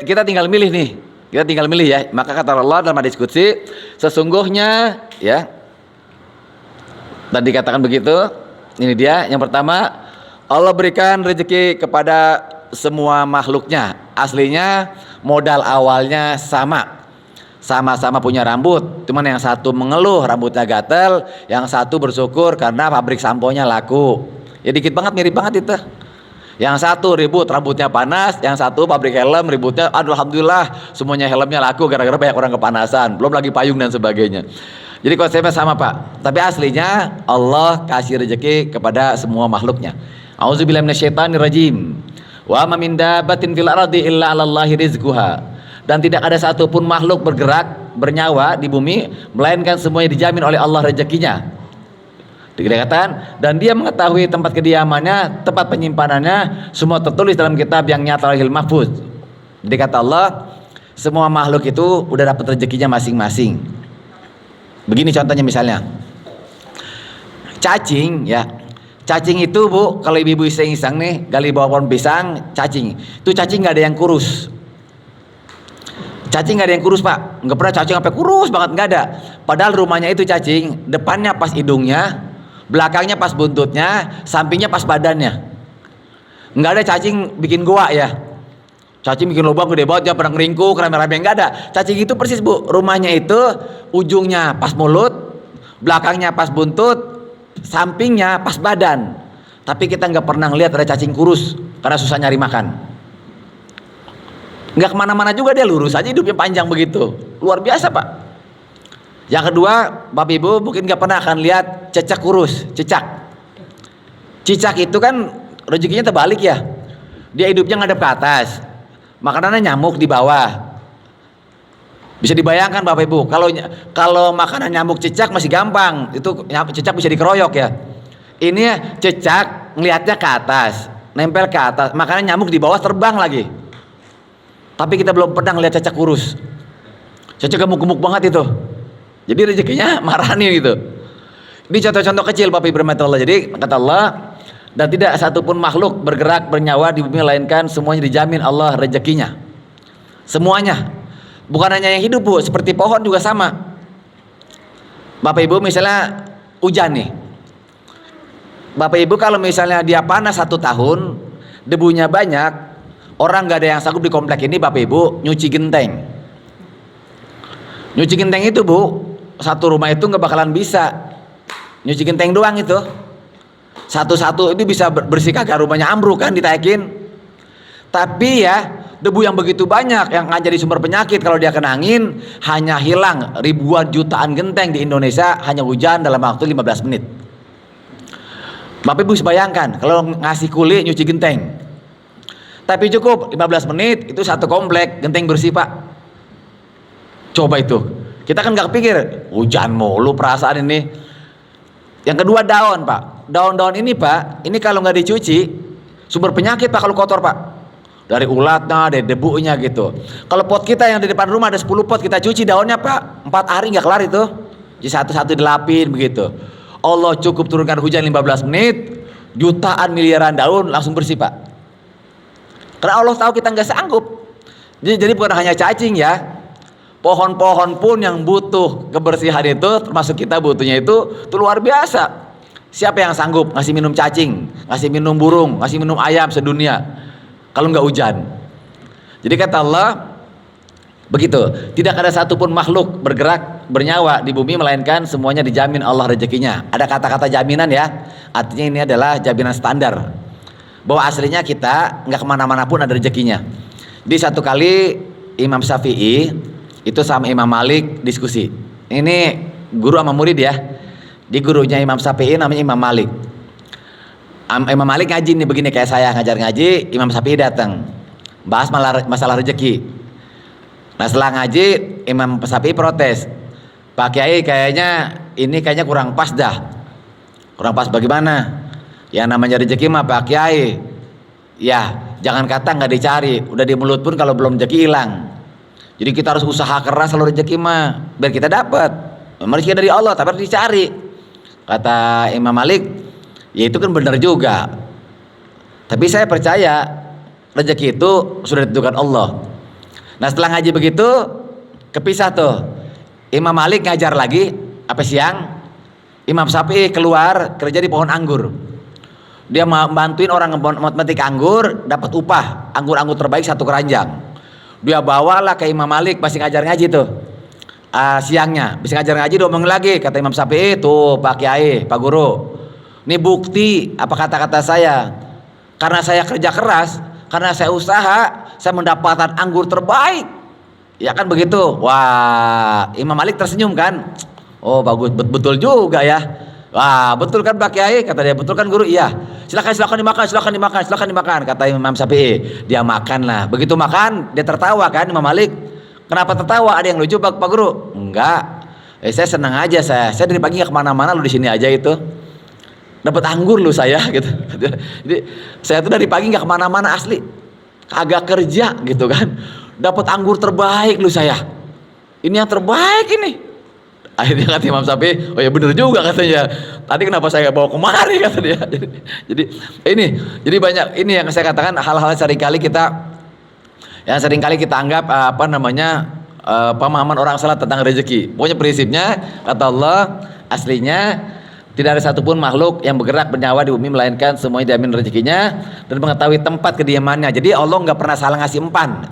kita tinggal milih nih. Kita tinggal milih ya. Maka kata Allah dalam hadis qudsi, sesungguhnya ya. Tadi katakan begitu. Ini dia yang pertama, Allah berikan rezeki kepada semua makhluknya. Aslinya modal awalnya sama-sama punya rambut, cuman yang satu mengeluh rambutnya gatel, yang satu bersyukur karena pabrik samponya laku. Ya dikit banget, mirip banget itu. Yang satu ribut rambutnya panas, yang satu pabrik helm ributnya aduh alhamdulillah semuanya helmnya laku gara-gara banyak orang kepanasan, belum lagi payung dan sebagainya. Jadi konsepnya sama Pak, tapi aslinya Allah kasih rezeki kepada semua makhluknya. Auzubillahi minasyaitonirrajim. Wa ma min dabbatin fil ardi illa 'alallahi rizquha. Dan tidak ada satupun makhluk bergerak, bernyawa di bumi melainkan semuanya dijamin oleh Allah rezekinya. Dikatakan dan dia mengetahui tempat kediamannya, tempat penyimpanannya, semua tertulis dalam kitab yang nyata Lauhil Mahfuz. Jadi kata Allah, semua makhluk itu udah dapat rezekinya masing-masing. Begini contohnya misalnya, cacing ya. Cacing itu Bu, kalau ibu-ibu iseng-iseng nih gali bawah pohon pisang, cacing. Itu cacing nggak ada yang kurus. Cacing nggak ada yang kurus Pak, nggak pernah cacing sampai kurus banget, nggak ada. Padahal rumahnya itu cacing, depannya pas hidungnya, belakangnya pas buntutnya, sampingnya pas badannya. Nggak ada cacing bikin goa ya. Cacing bikin lubang gede banget, dia pernah ngeringkuk, rame-rame, nggak ada. Cacing itu persis Bu, rumahnya itu ujungnya pas mulut, belakangnya pas buntut, sampingnya pas badan. Tapi kita nggak pernah ngelihat ada cacing kurus karena susah nyari makan. Nggak kemana-mana juga, dia lurus aja hidupnya panjang begitu. Luar biasa Pak. Yang kedua Bapak Ibu mungkin nggak pernah akan lihat cicak kurus. Cicak itu kan rezekinya terbalik ya. Dia hidupnya ngadep ke atas, makanannya nyamuk di bawah. Bisa dibayangkan Bapak Ibu, kalau makanan nyamuk cicak masih gampang, itu cicak bisa dikeroyok ya. Ini cicak ngelihatnya ke atas, nempel ke atas, makanan nyamuk di bawah terbang lagi. Tapi kita belum pernah ngeliat cacak kurus. Cacak gemuk-gemuk banget itu. Jadi rezekinya marah nih gitu. Ini contoh-contoh kecil Bapak Ibu Allah. Jadi kata Allah, dan tidak satupun makhluk bergerak bernyawa di bumi melainkan semuanya dijamin Allah rezekinya. Semuanya. Bukan hanya yang hidup Bu, seperti pohon juga sama. Bapak Ibu misalnya hujan nih. Bapak Ibu kalau misalnya dia panas 1 tahun, debunya banyak, orang gak ada yang sanggup di komplek ini Bapak Ibu nyuci genteng. Nyuci genteng itu Bu, satu rumah itu nggak bakalan bisa nyuci genteng doang itu. Satu-satu itu bisa bersih kagak rumahnya ambruk kan ditaekin. Tapi ya debu yang begitu banyak yang akan jadi sumber penyakit kalau dia kena angin, hanya hilang ribuan jutaan genteng di Indonesia hanya hujan dalam waktu 15 menit. Bapak Ibu bisa bayangkan kalau ngasih kuli nyuci genteng. Tapi cukup 15 menit itu satu komplek genteng bersih Pak. Coba itu. Kita kan nggak kepikir hujan mulu perasaan ini. Yang kedua daun Pak. Daun-daun ini Pak, ini kalau nggak dicuci sumber penyakit Pak kalau kotor Pak. Dari ulatnya, dari debunya gitu. Kalau pot kita yang di depan rumah ada 10 pot kita cuci daunnya Pak, 4 hari nggak kelar itu. Jadi satu-satu dilapin begitu. Allah cukup turunkan hujan 15 menit, jutaan miliaran daun langsung bersih Pak. Karena Allah tahu kita nggak sanggup. Jadi bukan hanya cacing ya, pohon-pohon pun yang butuh kebersihan itu, termasuk kita butuhnya itu luar biasa. Siapa yang sanggup ngasih minum cacing, ngasih minum burung, ngasih minum ayam sedunia kalau nggak hujan? Jadi kata Allah begitu, tidak ada satupun makhluk bergerak bernyawa di bumi melainkan semuanya dijamin Allah rezekinya. Ada kata-kata jaminan ya, artinya ini adalah jaminan standar bahwa aslinya kita nggak kemana-mana pun ada rezekinya. Di satu kali Imam Syafi'i itu sama Imam Malik diskusi. Ini guru sama murid ya. Di gurunya Imam Syafi'i namanya Imam Malik. Imam Malik ngaji nih begini kayak saya ngajar ngaji, Imam Syafi'i datang bahas masalah rezeki. Nah setelah ngaji Imam Syafi'i protes, Pak Kiai kayaknya kurang pas dah. Kurang pas bagaimana? Ya namanya rezeki mah Pak Kiai, ya jangan kata nggak dicari, udah di mulut pun kalau belum rezeki hilang. Jadi kita harus usaha keras kalau rezeki mah biar kita dapat. Memang rezeki dari Allah tapi harus dicari. Kata Imam Malik, ya itu kan benar juga. Tapi saya percaya rezeki itu sudah ditentukan Allah. Nah setelah ngaji begitu kepisah tuh. Imam Malik ngajar lagi apa siang. Imam Syafi'i keluar kerja di pohon anggur. Dia bantuin orang memetik anggur, dapat upah anggur-anggur terbaik satu keranjang. Dia bawalah ke Imam Malik masih ngajar ngaji tuh. Siangnya bisa ngajar ngaji diomong lagi kata Imam Syafi'i, tuh Pak Kiai, Pak Guru, ini bukti apa kata-kata saya. Karena saya kerja keras, karena saya usaha, saya mendapatkan anggur terbaik. Ya kan begitu. Wah, Imam Malik tersenyum kan. Oh bagus, betul juga ya. Wah betul kan Pak Kiai, kata dia. Betul kan Guru? Iya. Silakan dimakan kata Imam Syafi'i. Dia makan lah. Begitu makan dia tertawa kan Imam Malik. Kenapa tertawa? Ada yang lucu Pak Guru? Enggak. Saya senang aja saya dari pagi nggak kemana-mana, lu di sini aja itu. Dapat anggur lu saya gitu. Jadi saya tuh dari pagi nggak kemana-mana asli. Kagak kerja gitu kan. Dapat anggur terbaik lu saya. Ini yang terbaik ini. Akhirnya kata Imam Syafi'i, oh ya bener juga katanya. Tadi kenapa saya bawa kemari kata dia. Jadi banyak ini yang saya katakan hal-hal yang seringkali kita anggap pemahaman orang salah tentang rezeki. Pokoknya prinsipnya kata Allah aslinya tidak ada satupun makhluk yang bergerak bernyawa di bumi melainkan semuanya dijamin rezekinya dan mengetahui tempat kediamannya. Jadi Allah nggak pernah salah ngasih empan.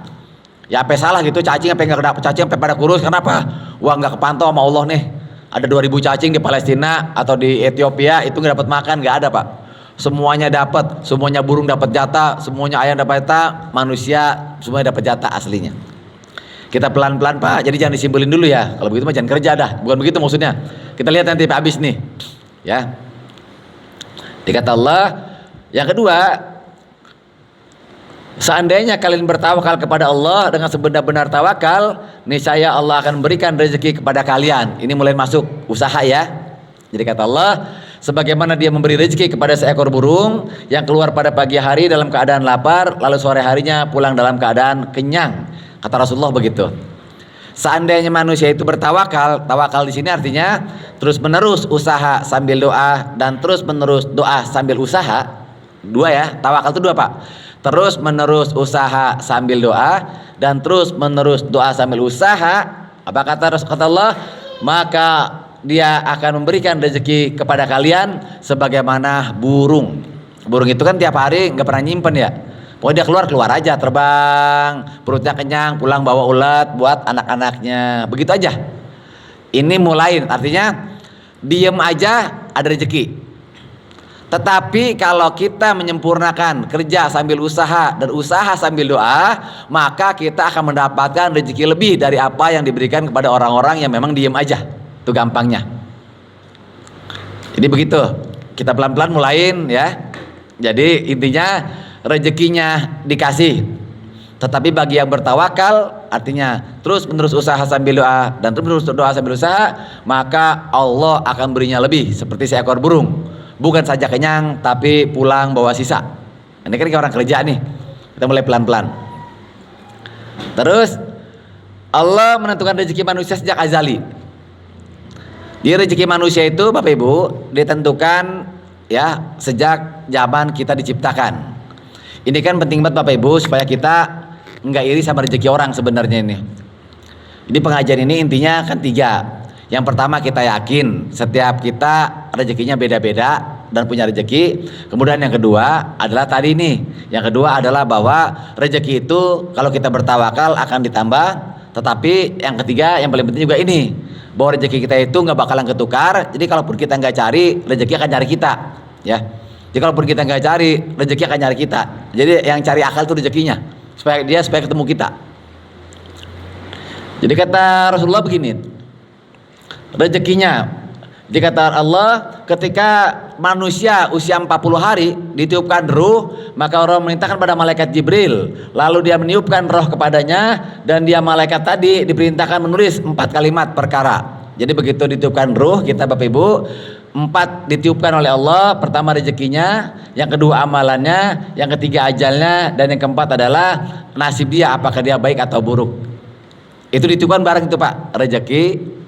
Ya apa salah gitu, cacing sampai pada kurus, kenapa? Wah nggak kepantau sama Allah nih. Ada 2000 cacing di Palestina atau di Ethiopia itu nggak dapat makan, nggak ada Pak. Semuanya dapat, semuanya burung dapat jatah, semuanya ayam dapat jatah, manusia semuanya dapat jatah aslinya. Kita pelan-pelan Pak, jadi jangan disimpulin dulu ya. Kalau begitu mah jangan kerja dah, bukan begitu maksudnya. Kita lihat nanti Pak habis nih, ya. Dikata Allah, yang kedua, seandainya kalian bertawakal kepada Allah dengan sebenar-benar tawakal, niscaya Allah akan memberikan rezeki kepada kalian. Ini mulai masuk usaha ya. Jadi kata Allah, sebagaimana dia memberi rezeki kepada seekor burung yang keluar pada pagi hari dalam keadaan lapar, lalu sore harinya pulang dalam keadaan kenyang. Kata Rasulullah begitu. Seandainya manusia itu bertawakal, tawakal di sini artinya terus-menerus usaha sambil doa dan terus-menerus doa sambil usaha. Dua ya, tawakal itu dua Pak. Terus-menerus usaha sambil doa dan terus-menerus doa sambil usaha. Apa kata Allah? Maka dia akan memberikan rezeki kepada kalian sebagaimana burung. Burung itu kan tiap hari nggak pernah nyimpen ya. Pokoknya dia keluar aja, terbang, perutnya kenyang, pulang bawa ulat buat anak-anaknya. Begitu aja. Ini mulain, artinya diem aja ada rezeki. Tetapi kalau kita menyempurnakan kerja sambil usaha dan usaha sambil doa, maka kita akan mendapatkan rezeki lebih dari apa yang diberikan kepada orang-orang yang memang diem aja. Itu gampangnya. Jadi begitu, kita pelan-pelan mulain ya. Jadi intinya rezekinya dikasih. Tetapi bagi yang bertawakal, artinya terus menerus usaha sambil doa dan terus menerus doa sambil usaha, maka Allah akan berinya lebih seperti seekor burung. Bukan saja kenyang, tapi pulang bawa sisa. Ini kan kayak orang kerja nih. Kita mulai pelan-pelan. Terus Allah menentukan rezeki manusia sejak azali. Di rezeki manusia itu Bapak Ibu ditentukan ya sejak zaman kita diciptakan. Ini kan penting banget Bapak Ibu supaya kita nggak iri sama rezeki orang sebenarnya ini. Jadi pengajian ini intinya kan 3. Yang pertama kita yakin setiap kita rezekinya beda-beda dan punya rezeki. Kemudian yang kedua adalah tadi nih. Yang kedua adalah bahwa rezeki itu kalau kita bertawakal akan ditambah. Tetapi yang ketiga yang paling penting juga ini, bahwa rezeki kita itu nggak bakalan ketukar. Jadi kalaupun kita nggak cari, rezeki akan cari kita, ya. Jadi kalaupun kita nggak cari, rezeki akan cari kita. Jadi yang cari akal itu rezekinya, supaya ketemu kita. Jadi kata Rasulullah begini, rezekinya, dikata Allah, ketika manusia usia 40 hari ditiupkan ruh, maka Allah memerintahkan pada malaikat Jibril, lalu dia meniupkan roh kepadanya, dan dia malaikat tadi diperintahkan menulis 4 kalimat perkara. Jadi begitu ditiupkan ruh kita Bapak Ibu, 4 ditiupkan oleh Allah. Pertama rezekinya, yang kedua amalannya, yang ketiga ajalnya, dan yang keempat adalah nasib dia, apakah dia baik atau buruk. Itu ditiupkan bareng itu Pak, rezeki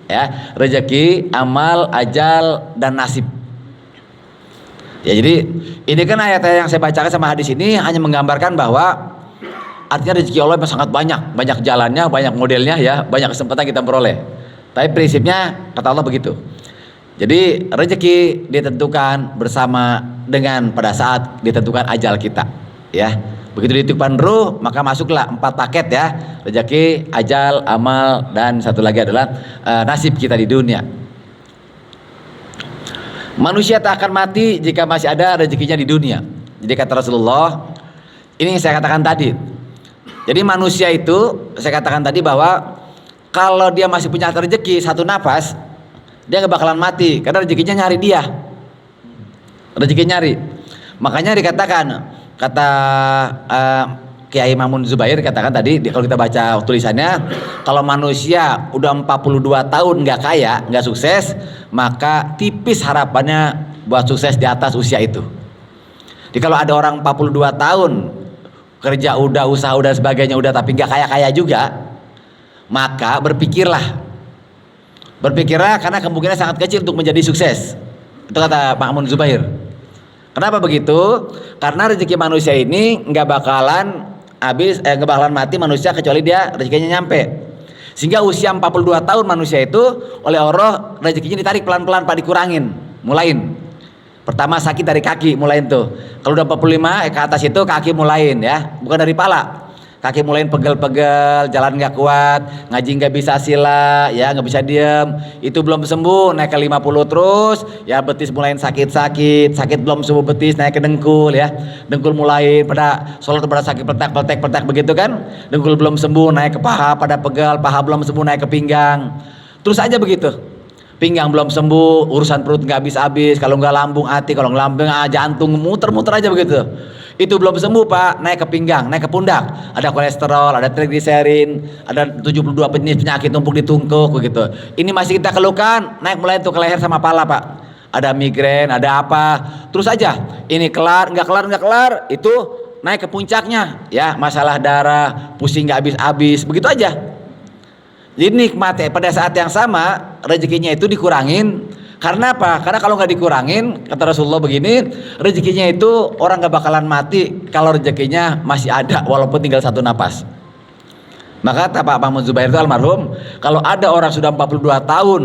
ya, rezeki, amal, ajal, dan nasib. Ya jadi ini kan ayat-ayat yang saya bacakan sama hadis ini hanya menggambarkan bahwa artinya rezeki Allah memang sangat banyak jalannya, banyak modelnya ya, banyak kesempatan kita peroleh. Tapi prinsipnya kata Allah begitu. Jadi rezeki ditentukan bersama dengan pada saat ditentukan ajal kita, ya. Begitu ditiupkan ruh, maka masuklah 4 paket ya, rezeki, ajal, amal, dan satu lagi adalah nasib kita di dunia. Manusia tak akan mati jika masih ada rezekinya di dunia. Jadi kata Rasulullah, ini yang saya katakan tadi. Jadi manusia itu, saya katakan tadi bahwa kalau dia masih punya rezeki satu napas, dia gak bakalan mati karena rezekinya nyari dia. Rezekinya nyari. Makanya dikatakan, kata Kiai Mamun Zubair katakan tadi, kalau kita baca tulisannya, kalau manusia udah 42 tahun nggak kaya, nggak sukses, maka tipis harapannya buat sukses di atas usia itu. Jadi kalau ada orang 42 tahun kerja udah, usaha udah, sebagainya udah, tapi nggak kaya-kaya juga, maka berpikirlah karena kemungkinan sangat kecil untuk menjadi sukses. Itu kata Pak Mamun Zubair. Kenapa begitu? Karena rezeki manusia ini nggak bakalan mati manusia kecuali dia rezekinya nyampe. Sehingga usia 42 tahun manusia itu oleh Allah rezekinya ditarik pelan-pelan Pak, dikurangin, mulain. Pertama sakit dari kaki, mulain tuh. Kalau udah 45 ke atas itu kaki mulain ya, bukan dari pala. Kaki mulain pegel-pegel, jalan nggak kuat, ngaji nggak bisa sila, ya nggak bisa diem. Itu belum sembuh, naik ke 50 terus, ya betis mulain sakit belum sembuh betis, naik ke dengkul ya. Dengkul mulain pada sholat pada sakit petak begitu kan. Dengkul belum sembuh, naik ke paha pada pegel, paha belum sembuh, naik ke pinggang. Terus aja begitu. Pinggang belum sembuh, urusan perut nggak habis-habis, kalau nggak lambung hati, kalau nggak lambung jantung, muter-muter aja begitu. Itu belum sembuh Pak, naik ke pinggang, naik ke pundak, ada kolesterol, ada trigliserin, ada 72 jenis penyakit numpuk di tungkuk begitu. Ini masih kita keluhkan, naik mulai tuh ke leher sama pala Pak. Ada migrain, ada apa, terus aja. Ini kelar, nggak kelar, itu naik ke puncaknya, ya masalah darah, pusing nggak habis-habis, begitu aja. Jadi nikmat pada saat yang sama rezekinya itu dikurangin. Karena apa? Karena kalau nggak dikurangin, kata Rasulullah begini, rezekinya itu orang nggak bakalan mati kalau rezekinya masih ada walaupun tinggal satu napas. Maka kata Pak Mahmud Zubair itu almarhum, kalau ada orang sudah 42 tahun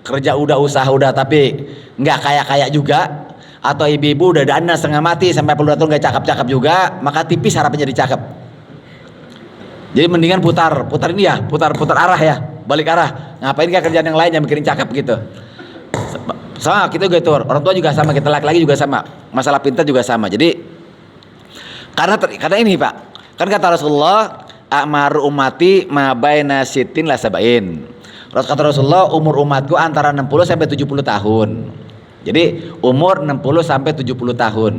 kerja udah, usaha udah, tapi nggak kaya-kaya juga, atau ibu-ibu udah dana setengah mati sampai 42 tahun nggak cakep-cakep juga, maka tipis harapannya jadi cakep. Jadi mendingan putar ini ya, putar arah ya. balik arah. Ngapain kayak kerjaan yang lain yang mikirin cakep gitu. Sama kita gitu, orang tua juga sama, kita laki-laki juga sama. Masalah pintar juga sama. Jadi karena ini Pak, kan kata Rasulullah, a'maru ummati ma baina sitin la sabain. Kata Rasulullah, umur umatku antara 60 sampai 70 tahun. Jadi umur 60 sampai 70 tahun.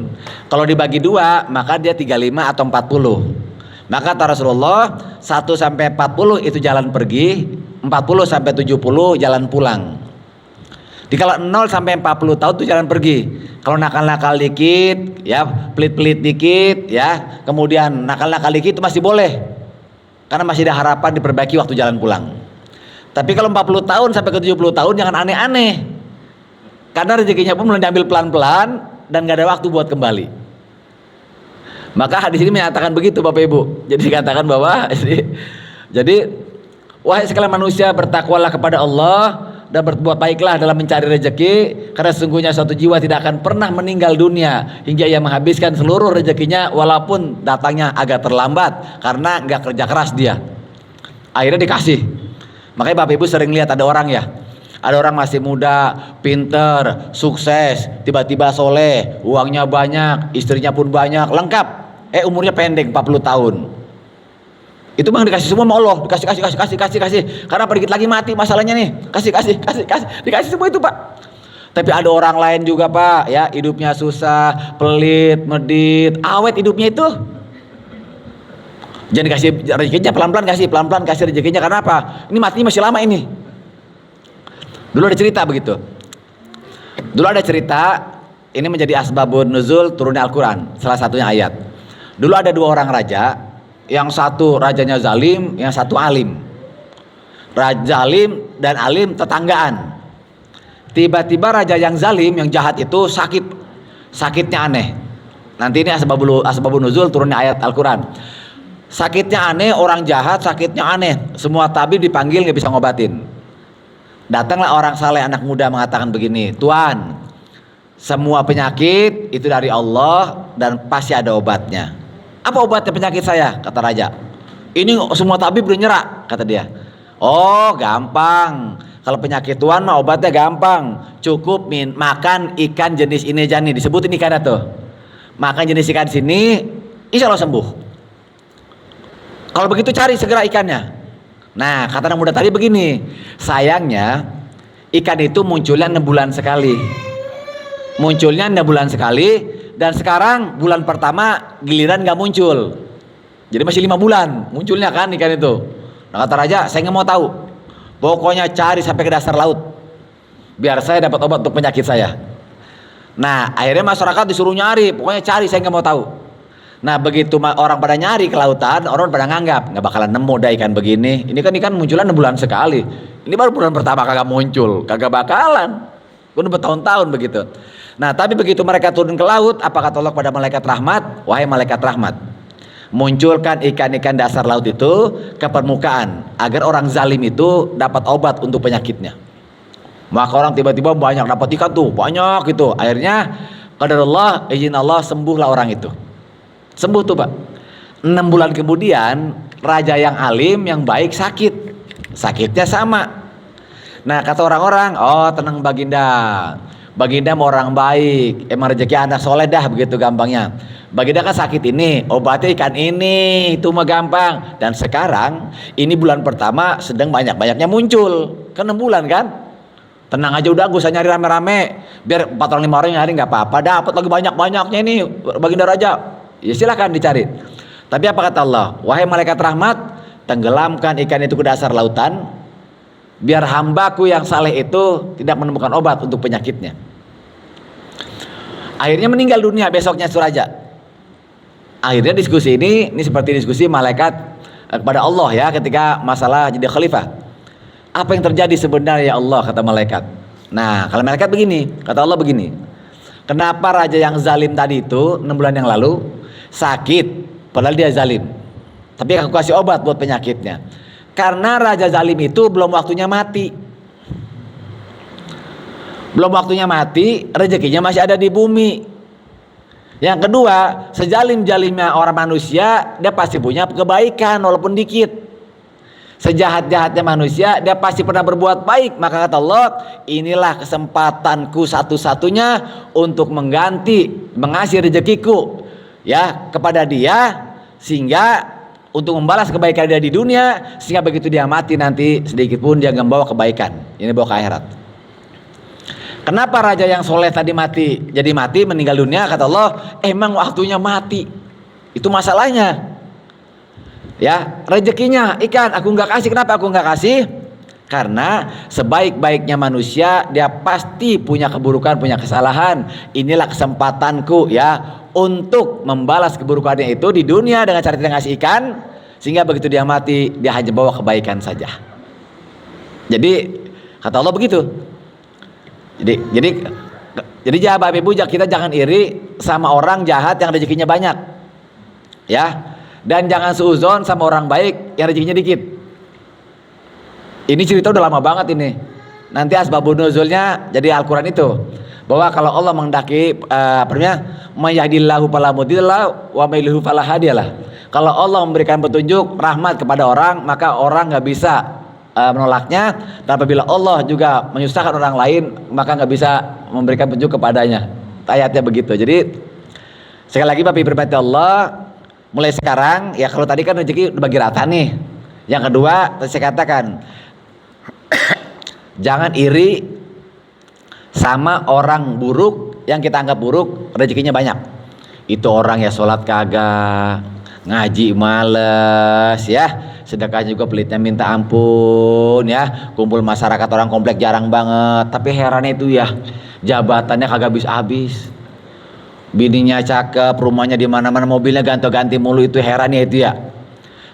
Kalau dibagi dua, maka dia 35 atau 40. Maka kata Rasulullah, 1 sampai 40 itu jalan pergi, 40 sampai 70 jalan pulang. Di kalau 0 sampai 40 tahun itu jalan pergi. Kalau nakal-nakal dikit, ya pelit-pelit dikit, ya kemudian nakal-nakal dikit itu masih boleh, karena masih ada harapan diperbaiki waktu jalan pulang. Tapi kalau 40 tahun sampai ke 70 tahun jangan aneh-aneh, karena rezekinya pun mulai diambil pelan-pelan dan gak ada waktu buat kembali. Maka hadis ini menyatakan begitu Bapak Ibu. Jadi dikatakan bahwa jadi wahai sekalian manusia, bertakwalah kepada Allah dan berbuat baiklah dalam mencari rezeki, karena sesungguhnya suatu jiwa tidak akan pernah meninggal dunia hingga ia menghabiskan seluruh rezekinya, walaupun datangnya agak terlambat karena nggak kerja keras dia. Akhirnya dikasih. Makanya Bapak Ibu sering lihat ada orang ya, ada orang masih muda, pinter, sukses, tiba-tiba soleh, uangnya banyak, istrinya pun banyak, lengkap. Umurnya pendek 40 tahun. Itu bang dikasih semua sama Allah, dikasih. Karena sedikit lagi mati masalahnya nih, dikasih semua itu Pak. Tapi ada orang lain juga Pak, ya hidupnya susah, pelit, medit, awet hidupnya itu. Jangan dikasih rezekinya pelan-pelan kasih rezekinya, karena apa? Ini matinya masih lama ini. Dulu ada cerita begitu. Ini menjadi asbabun nuzul turunnya Al-Quran, salah satunya ayat. Dulu ada 2 orang raja. Yang satu rajanya zalim, yang satu alim. Raja zalim dan alim tetanggaan. Tiba-tiba raja yang zalim, yang jahat itu sakitnya aneh. Nanti ini asbabun nuzul turunnya ayat Al-Quran. Sakitnya aneh, orang jahat sakitnya aneh. Semua tabib dipanggil nggak bisa ngobatin. Datanglah orang saleh anak muda mengatakan begini, Tuan, semua penyakit itu dari Allah dan pasti ada obatnya. Apa obatnya penyakit saya? Kata raja. Ini semua tabib udah nyerah, kata dia. Oh gampang, kalau penyakit Tuan mah obatnya gampang. Cukup makan ikan jenis ini aja nih, disebutin ikannya tuh. Makan jenis ikan sini, insya Allah sembuh. Kalau begitu cari segera ikannya. Nah kata anak muda tadi begini, sayangnya ikan itu munculnya 6 bulan sekali. Dan sekarang bulan pertama giliran gak muncul. Jadi masih 5 bulan munculnya kan ikan itu. Nah kata raja, saya nggak mau tahu. Pokoknya cari sampai ke dasar laut, biar saya dapat obat untuk penyakit saya. Nah akhirnya masyarakat disuruh nyari, pokoknya cari, saya nggak mau tahu. Nah begitu orang pada nyari ke lautan, orang pada nganggap nggak bakalan nemu dah ikan begini. Ini kan ikan munculnya 6 bulan sekali. Ini baru bulan pertama kagak muncul, kagak bakalan. Udah bertahun-tahun begitu. Nah tapi begitu mereka turun ke laut, apa kata Allah kepada malaikat rahmat? Wahai malaikat rahmat, munculkan ikan-ikan dasar laut itu ke permukaan, agar orang zalim itu dapat obat untuk penyakitnya. Maka orang tiba-tiba banyak dapat ikan tuh, banyak gitu. Akhirnya qadarullah, izin Allah, sembuhlah orang itu. Sembuh tuh Pak. 6 bulan kemudian raja yang alim, yang baik sakit. Sakitnya sama. Nah kata orang-orang, oh tenang Baginda mau orang baik, emang rezeki anak soleh dah, begitu gampangnya. Baginda kan sakit ini, obatnya ikan ini, itu mah gampang. Dan sekarang ini bulan pertama sedang banyak-banyaknya muncul, kan 6 bulan kan. Tenang aja udah, gak usah nyari rame-rame, biar 4 orang 5 orang nyari nggak apa-apa, dapat lagi banyak-banyaknya ini Baginda Raja. Ya silahkan dicari. Tapi apa kata Allah? Wahai malaikat rahmat, tenggelamkan ikan itu ke dasar lautan, biar hambaku yang saleh itu tidak menemukan obat untuk penyakitnya. Akhirnya meninggal dunia besoknya Suraja. Akhirnya diskusi ini seperti diskusi malaikat kepada Allah ya, ketika masalah jadi khalifah. Apa yang terjadi sebenarnya ya Allah, kata malaikat. Nah kalau malaikat begini, kata Allah begini, kenapa raja yang zalim tadi itu 6 bulan yang lalu sakit padahal dia zalim, tapi aku kasih obat buat penyakitnya. Karena raja zalim itu belum waktunya mati. Belum waktunya mati, rezekinya masih ada di bumi. Yang kedua, sejalim-jalimnya orang manusia, dia pasti punya kebaikan walaupun dikit. sejahat-jahatnya manusia dia pasti pernah berbuat baik. Maka kata Allah, inilah kesempatanku satu-satunya untuk mengasih rezekiku ya kepada dia, sehingga untuk membalas kebaikan dia di dunia, sehingga begitu dia mati nanti sedikit pun dia nggak membawa kebaikan, ini bawa ke akhirat. Kenapa raja yang soleh tadi mati meninggal dunia? Kata Allah, emang waktunya mati, itu masalahnya. Ya, rezekinya ikan aku nggak kasih. Kenapa aku nggak kasih? Karena sebaik-baiknya manusia dia pasti punya keburukan, punya kesalahan. Inilah kesempatanku ya untuk membalas keburukannya itu di dunia dengan cara tidak ngasih ikan, sehingga begitu dia mati dia hanya bawa kebaikan saja. Jadi kata Allah begitu. Jadi jahat Bapak Ibu, kita jangan iri sama orang jahat yang rezekinya banyak. Ya. Dan jangan suuzon sama orang baik yang rezekinya dikit. Ini cerita udah lama banget ini. Nanti asbabun nuzulnya jadi Al-Quran itu, bahwa kalau Allah menghendaki mayahdillahu fala mudhillalah wa mayyudhlil fala hadiyalah. Kalau Allah memberikan petunjuk rahmat kepada orang, maka orang nggak bisa menolaknya. Dan apabila Allah juga menyusahkan orang lain, maka nggak bisa memberikan petunjuk kepadanya. Ayatnya begitu. Jadi sekali lagi Bapak Ibu berkata Allah, mulai sekarang ya, kalau tadi kan rezeki udah bagi rata nih. Yang kedua saya katakan jangan iri sama orang buruk yang kita anggap buruk rezekinya banyak. Itu orang ya sholat kagak, ngaji males ya, sedekahnya juga pelitnya minta ampun ya, kumpul masyarakat orang komplek jarang banget. Tapi herannya itu ya, jabatannya kagak habis-habis, bininya cakep, rumahnya di mana-mana, mobilnya ganti-ganti mulu. Itu herannya itu ya.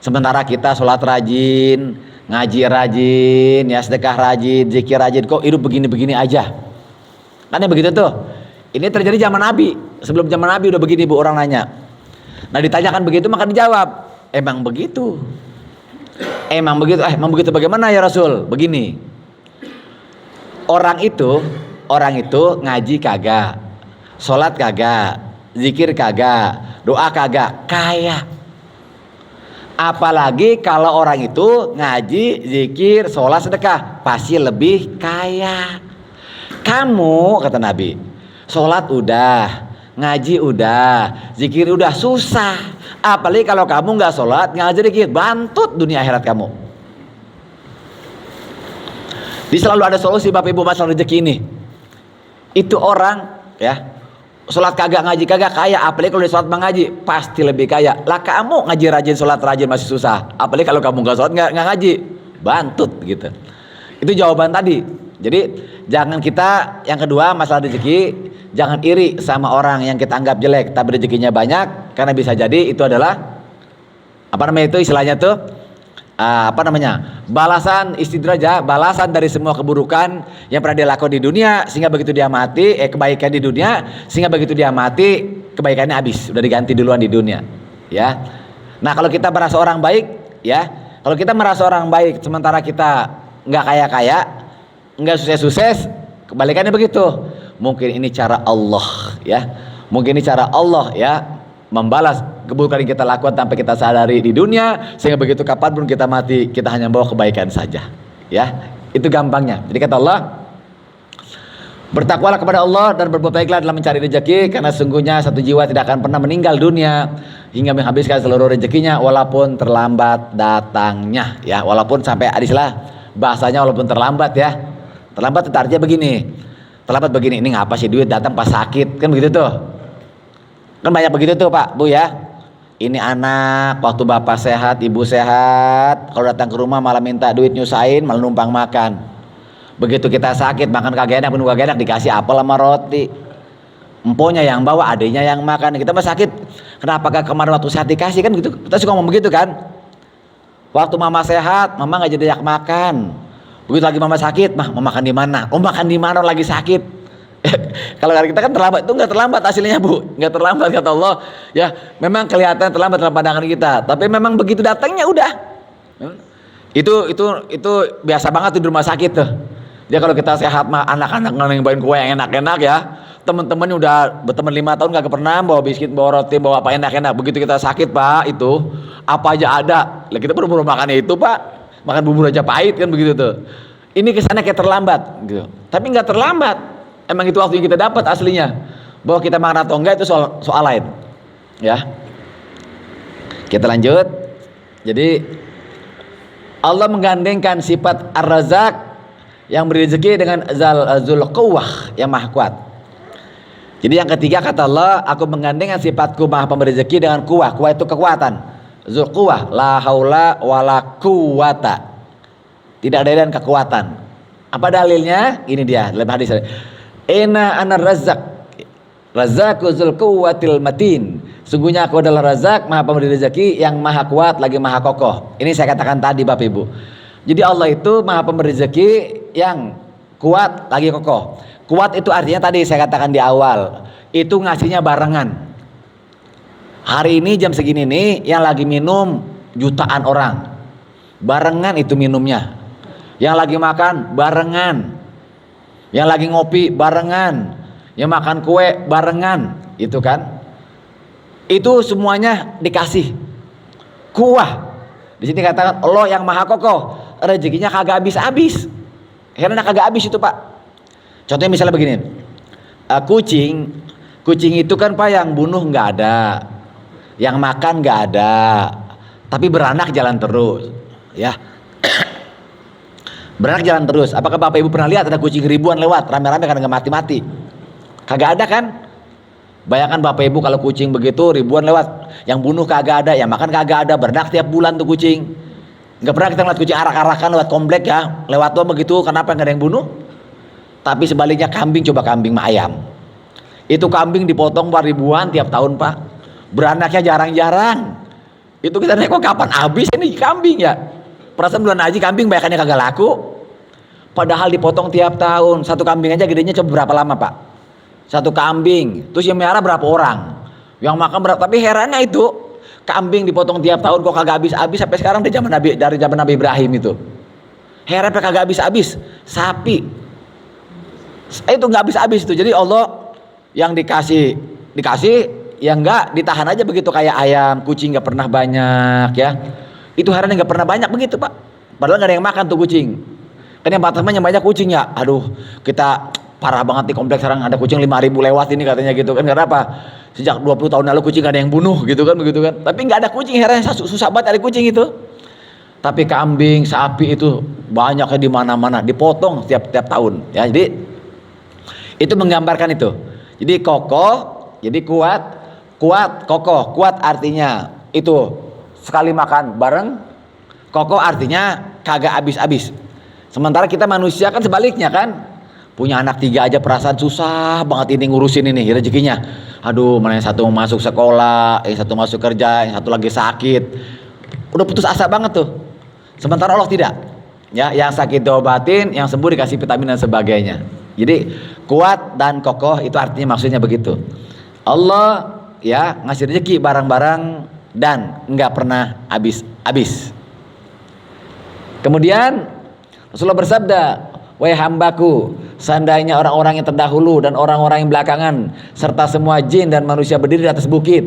Sementara kita sholat rajin, ngaji rajin, ya sedekah rajin, zikir rajin, kok hidup begini-begini aja. Kan ya begitu tuh. Ini terjadi zaman Nabi. Sebelum zaman Nabi udah begini Bu, orang nanya. Nah ditanyakan begitu maka dijawab, emang begitu. Emang begitu. Emang begitu bagaimana ya Rasul? Begini. Orang itu ngaji kagak, sholat kagak, zikir kagak, doa kagak, kaya. Apalagi kalau orang itu ngaji, zikir, sholat, sedekah, pasti lebih kaya. Kamu, kata Nabi, sholat udah, ngaji udah, zikir udah, susah. Apalagi kalau kamu nggak sholat, ngaji, zikir, bantut dunia akhirat kamu. Jadi selalu ada solusi Bapak Ibu masalah rezeki ini. Itu orang ya, sholat kagak, ngaji kagak, kaya. Apalagi kalau dia sholat mengaji, pasti lebih kaya. Lah kamu ngaji rajin, sholat rajin masih susah. Apalagi kalau kamu nggak sholat, nggak ngaji, bantut gitu. Itu jawaban tadi. Jadi jangan kita, yang kedua masalah rezeki, jangan iri sama orang yang kita anggap jelek tapi rezekinya banyak, karena bisa jadi itu adalah itu istilahnya tuh balasan istidrajah, balasan dari semua keburukan yang pernah dia lakukan di dunia, sehingga begitu dia mati kebaikan di dunia, sehingga begitu dia mati kebaikannya habis, udah diganti duluan di dunia ya. Nah kalau kita merasa orang baik ya, kalau kita merasa orang baik sementara kita nggak kaya-kaya, nggak sukses-sukses, kebalikannya begitu. Mungkin ini cara Allah ya, mungkin ini cara Allah ya, membalas keburukan yang kita lakukan tanpa kita sadari di dunia, sehingga begitu kapanpun kita mati kita hanya bawa kebaikan saja ya. Itu gampangnya. Jadi kata Allah, bertakwalah kepada Allah dan berbuat baiklah dalam mencari rezeki, karena sungguhnya satu jiwa tidak akan pernah meninggal dunia hingga menghabiskan seluruh rezekinya walaupun terlambat datangnya ya. Walaupun sampai adilah bahasanya, walaupun terlambat ya. Terlambat itu artinya begini, terlambat begini, ini ngapa sih duit datang pas sakit, kan begitu tuh. Kan banyak begitu tuh Pak Bu ya. Ini anak waktu bapak sehat, ibu sehat, kalau datang ke rumah malah minta duit, nyusahin, malah numpang makan. Begitu kita sakit, makan kagak enak, minum kagak enak, dikasih apel sama roti. Emponya yang bawa, adiknya yang makan. Kita mah sakit, kenapa gak kemarin waktu sehat dikasih, kan gitu. Kita suka ngomong begitu kan. Waktu mama sehat, mama gak jadi ajak makan. Begitu lagi mama sakit, mau makan di mana? Oh makan di mana lagi sakit. Kalau kita kan terlambat, itu nggak terlambat hasilnya Bu, nggak terlambat kata Allah ya. Memang kelihatan terlambat dalam pandangan kita, tapi memang begitu datangnya udah. Itu biasa banget tuh di rumah sakit tuh. Dia kalau kita sehat mah anak-anak ngebawain kue yang enak-enak ya. Temen-temennya udah berteman 5 tahun gak pernah bawa biskuit, bawa roti, bawa apa enak-enak. Begitu kita sakit Pak, itu apa aja ada. Lah kita baru makan itu Pak. makan bubur aja pahit kan begitu tuh. Ini kesannya kayak terlambat gitu. Tapi nggak terlambat. Emang itu waktu yang kita dapat aslinya. Bahwa kita makan atau enggak itu soal lain. Ya. Kita lanjut. Jadi Allah menggandengkan sifat Ar-Razzaq yang beri rezeki dengan Zul Quwwah yang maha kuat. Jadi yang ketiga kata Allah, aku menggandengkan sifatku maha pemberi rezeki dengan kuwah. Kuwah itu kekuatan. Zul Quwwah, la haula wala quwata. Tidak ada dan kekuatan. Apa dalilnya? Ini dia dalam hadis. Ena anar Razzaq. Razzaqu zul quwwatil matin. Sungguhnya aku adalah Razzaq, maha pemberi rezeki yang maha kuat lagi maha kokoh. Ini saya katakan tadi Bapak Ibu. Jadi Allah itu maha pemberi rezeki yang kuat lagi kokoh. Kuat itu artinya tadi saya katakan di awal, itu ngasihnya barengan. Hari ini jam segini nih yang lagi minum jutaan orang. Barengan itu minumnya. Yang lagi makan barengan. Yang lagi ngopi barengan. Yang makan kue barengan, itu kan? Itu semuanya dikasih. Kuah. Di sini katakan Allah yang maha kokoh, rezekinya kagak habis-habis. Karena kagak habis itu, Pak. Contohnya misalnya begini, kucing itu kan Pak yang bunuh nggak ada, yang makan nggak ada, tapi beranak jalan terus, ya. Beranak jalan terus. Apakah Bapak Ibu pernah lihat ada kucing ribuan lewat rame-rame karena nggak mati-mati? Kagak ada kan? Bayangkan Bapak Ibu kalau kucing begitu ribuan lewat, yang bunuh kagak ada, yang makan kagak ada, beranak tiap bulan tuh kucing. Nggak pernah kita ngeliat kucing arak-arakan lewat komplek ya, lewat tuh begitu. Kenapa nggak ada yang bunuh? Tapi sebaliknya kambing, coba kambing sama ayam. Itu kambing dipotong ribuan tiap tahun Pak. Beranaknya jarang-jarang. Itu kita nanya kok kapan habis ini kambing ya? Perasaan bulan haji kambing banyakannya kagak laku. Padahal dipotong tiap tahun. Satu kambing aja gedenya coba berapa lama Pak? Satu kambing. Terus yang melihara berapa orang? Yang makan berapa? Tapi herannya itu kambing dipotong tiap tahun kok kagak habis-habis sampai sekarang dari zaman Nabi Ibrahim itu. Heran kagak habis-habis. Sapi itu nggak habis-habis itu. Jadi Allah yang dikasih, yang nggak ditahan aja begitu kayak ayam, kucing nggak pernah banyak ya. Itu herannya nggak pernah banyak begitu Pak. Padahal nggak ada yang makan tuh kucing. Kan yang temannya banyak kucing ya. Aduh, kita parah banget di kompleks sekarang ada kucing 5.000 lewat ini katanya gitu kan. Karena apa? Sejak 20 tahun lalu kucing gak ada yang bunuh gitu kan, begitu kan. Tapi nggak ada kucing, herannya susah banget ada kucing itu. Tapi kambing, sapi itu banyaknya di mana-mana, dipotong tiap tahun ya. Jadi itu menggambarkan itu. Jadi kokoh, jadi kuat, kokoh. Kuat artinya itu sekali makan bareng. Kokoh artinya kagak habis-habis. Sementara kita manusia kan sebaliknya kan. Punya anak 3 aja perasaan susah banget ini ngurusin ini rezekinya. Aduh, mana yang satu mau masuk sekolah, yang satu masuk kerja, yang satu lagi sakit. Udah putus asa banget tuh. Sementara Allah tidak. Ya, yang sakit diobatin, yang sembuh dikasih vitamin dan sebagainya. Jadi kuat dan kokoh itu artinya maksudnya begitu. Allah ya ngasih rezeki barang-barang dan nggak pernah habis. Kemudian Rasulullah bersabda, wahai hambaku, seandainya orang-orang yang terdahulu dan orang-orang yang belakangan serta semua jin dan manusia berdiri di atas bukit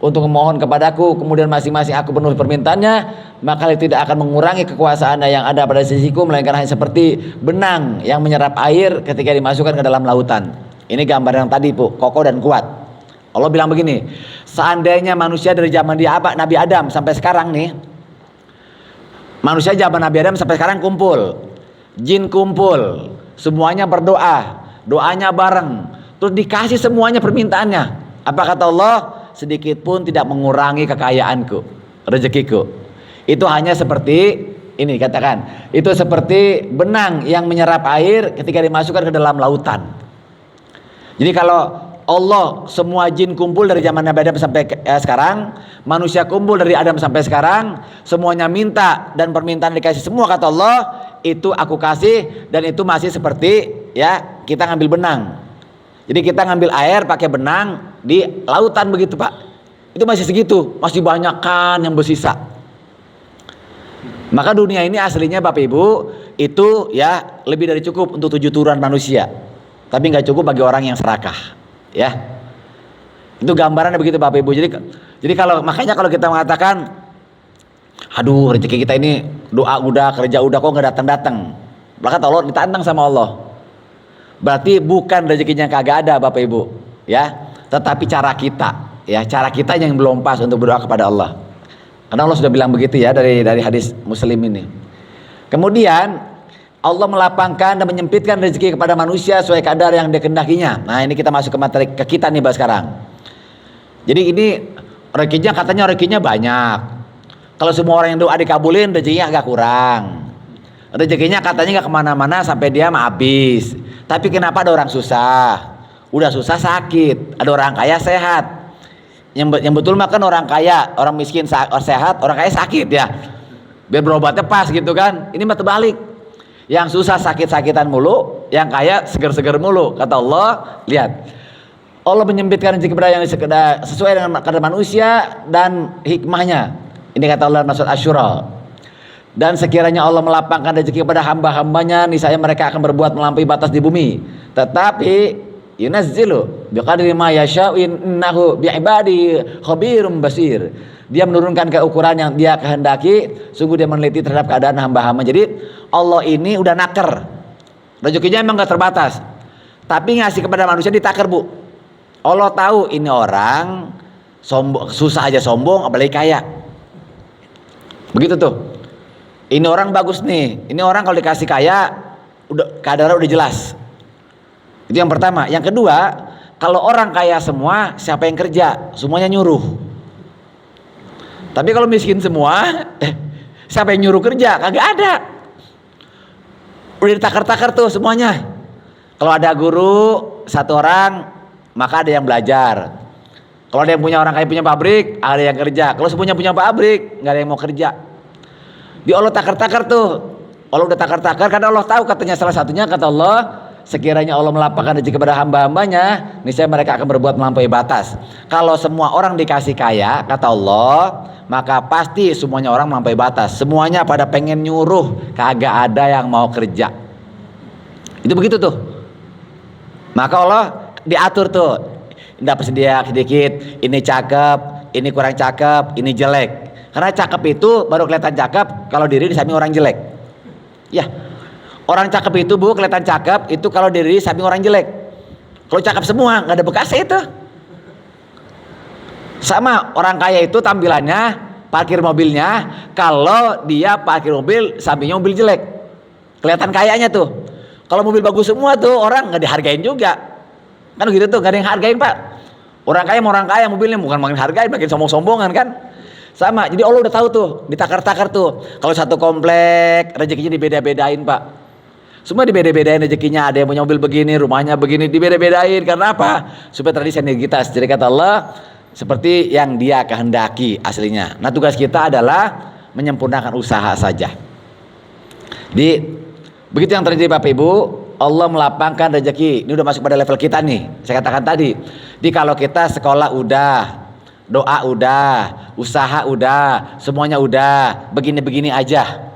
untuk memohon kepadaku, kemudian masing-masing aku penuhi permintaannya, maka tidak akan mengurangi kekuasaan yang ada pada sisiku, melainkan hanya seperti benang yang menyerap air ketika dimasukkan ke dalam lautan. Ini gambar yang tadi Bu, kokoh dan kuat. Allah bilang begini, seandainya manusia dari zaman Nabi Adam sampai sekarang nih, manusia zaman Nabi Adam sampai sekarang kumpul, jin kumpul, semuanya berdoa, doanya bareng, terus dikasih semuanya permintaannya. Apa kata Allah? Sedikit pun tidak mengurangi kekayaanku, rezekiku. Itu hanya seperti ini, katakan, itu seperti benang yang menyerap air ketika dimasukkan ke dalam lautan. Jadi kalau Allah semua jin kumpul dari zaman Nabi Adam sampai sekarang, manusia kumpul dari Adam sampai sekarang, semuanya minta dan permintaan dikasih semua kata Allah, itu aku kasih, dan itu masih seperti ya kita ngambil benang. Jadi kita ngambil air pakai benang di lautan begitu Pak. Itu masih segitu, masih banyak kan yang bersisa. Maka dunia ini aslinya Bapak Ibu itu ya lebih dari cukup untuk 7 turunan manusia. Tapi nggak cukup bagi orang yang serakah. Ya. Itu gambarannya begitu Bapak Ibu. Jadi kalau makanya kalau kita mengatakan Aduh, rezeki kita ini doa udah, kerja udah, kok nggak datang-datang. Maka Allah ditantang sama Allah. Berarti bukan rezekinya kagak ada Bapak Ibu, ya, tetapi cara kita, ya, cara kita yang belum pas untuk berdoa kepada Allah. Karena Allah sudah bilang begitu ya dari hadis Muslim ini. Kemudian Allah melapangkan dan menyempitkan rezeki kepada manusia sesuai kadar yang dikehendakinya. Nah, ini kita masuk ke materi ke kita nih Pak sekarang. Jadi ini rezekinya banyak. Kalau semua orang yang doa dikabulin, rezekinya agak kurang. Rezekinya katanya nggak kemana-mana sampai dia mah habis. Tapi kenapa ada orang susah? Udah susah sakit, ada orang kaya sehat. Yang betul mah kan orang kaya, orang miskin sehat, orang kaya sakit ya. Biar berobatnya pas gitu kan. Ini mah terbalik. Yang susah sakit-sakitan mulu, yang kaya seger-seger mulu. Kata Allah, lihat. Allah menyempitkan rezeki kepada yang sesuai dengan kadar manusia dan hikmahnya. Ini kata Allah dalam surat Asy-Syura. Dan sekiranya Allah melapangkan rezeki kepada hamba-hambanya, niscaya mereka akan berbuat melampaui batas di bumi. Tetapi yunazzilu biqadri ma yasha'u innahu bi'ibadi khabirum basir. Dia menurunkan keukuran yang dia kehendaki, sungguh dia meneliti terhadap keadaan hamba-hamba. Jadi Allah ini udah naker. Rezekinya emang gak terbatas. Tapi ngasih kepada manusia ditaker, Bu. Allah tahu ini orang sombong, susah aja sombong, apalagi kaya. Begitu tuh. Ini orang bagus nih. Ini orang kalau dikasih kaya, udah kadarnya udah jelas. Itu yang pertama. Yang kedua, kalau orang kaya semua, siapa yang kerja? Semuanya nyuruh. Tapi kalau miskin semua, siapa yang nyuruh kerja? Kagak ada. Udah ditakar-takar tuh semuanya. Kalau ada guru satu orang, maka ada yang belajar. Kalau ada yang punya orang kaya punya pabrik, ada yang kerja. Kalau semuanya punya pabrik, nggak ada yang mau kerja. Di Allah takar-takar tuh. Allah udah takar-takar karena Allah tahu, katanya salah satunya kata Allah, sekiranya Allah melapangkan rezeki kepada hamba-hambanya, niscaya mereka akan berbuat melampaui batas. Kalau semua orang dikasih kaya, kata Allah, maka pasti semuanya orang melampaui batas. Semuanya pada pengen nyuruh, kagak ada yang mau kerja. Itu begitu tuh. Maka Allah diatur tuh. Dapat sedikit, ini cakep, ini kurang cakep, ini jelek. Karena cakep itu baru kelihatan cakep kalau diri di samping orang jelek. Ya, orang cakep itu Bu kelihatan cakep itu kalau diri di samping orang jelek. Kalau cakep semua nggak ada bekasnya itu. Sama orang kaya itu tampilannya, parkir mobilnya, kalau dia parkir mobil sampingnya mobil jelek, kelihatan kayanya tuh. Kalau mobil bagus semua tuh orang nggak dihargain juga. Kan gitu tuh, nggak ada yang hargain Pak. Orang kaya mau orang kaya mobilnya bukan makin hargain, makin sombong-sombongan kan. Sama, jadi Allah udah tahu tuh, ditakar-takar tuh. Kalau satu komplek rezekinya dibeda-bedain Pak. Semua dibeda-bedain rezekinya. Ada yang punya mobil begini, rumahnya begini, dibeda-bedain. Karena apa? Supaya tradisi sinergitas. Jadi kata Allah, seperti yang Dia kehendaki aslinya. Nah, tugas kita adalah menyempurnakan usaha saja. Begitu yang terjadi Bapak Ibu. Allah melapangkan rezeki. Ini udah masuk pada level kita nih. Saya katakan tadi. Jadi kalau kita sekolah udah, doa udah, usaha udah, semuanya udah, begini-begini aja,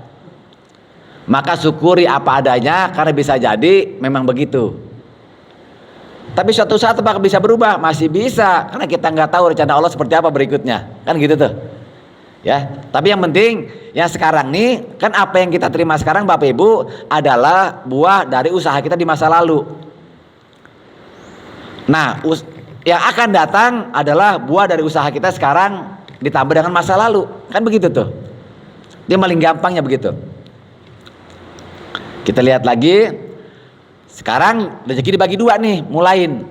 maka syukuri apa adanya, karena bisa jadi memang begitu. Tapi suatu saat apakah bisa berubah? Masih bisa, karena kita nggak tahu rencana Allah seperti apa berikutnya, kan gitu tuh. Ya, tapi yang penting yang sekarang nih kan apa yang kita terima sekarang Bapak Ibu adalah buah dari usaha kita di masa lalu. Nah, yang akan datang adalah buah dari usaha kita sekarang ditambah dengan masa lalu. Kan begitu tuh. Dia paling gampangnya begitu. Kita lihat lagi. Sekarang rezeki dibagi dua nih, mulain.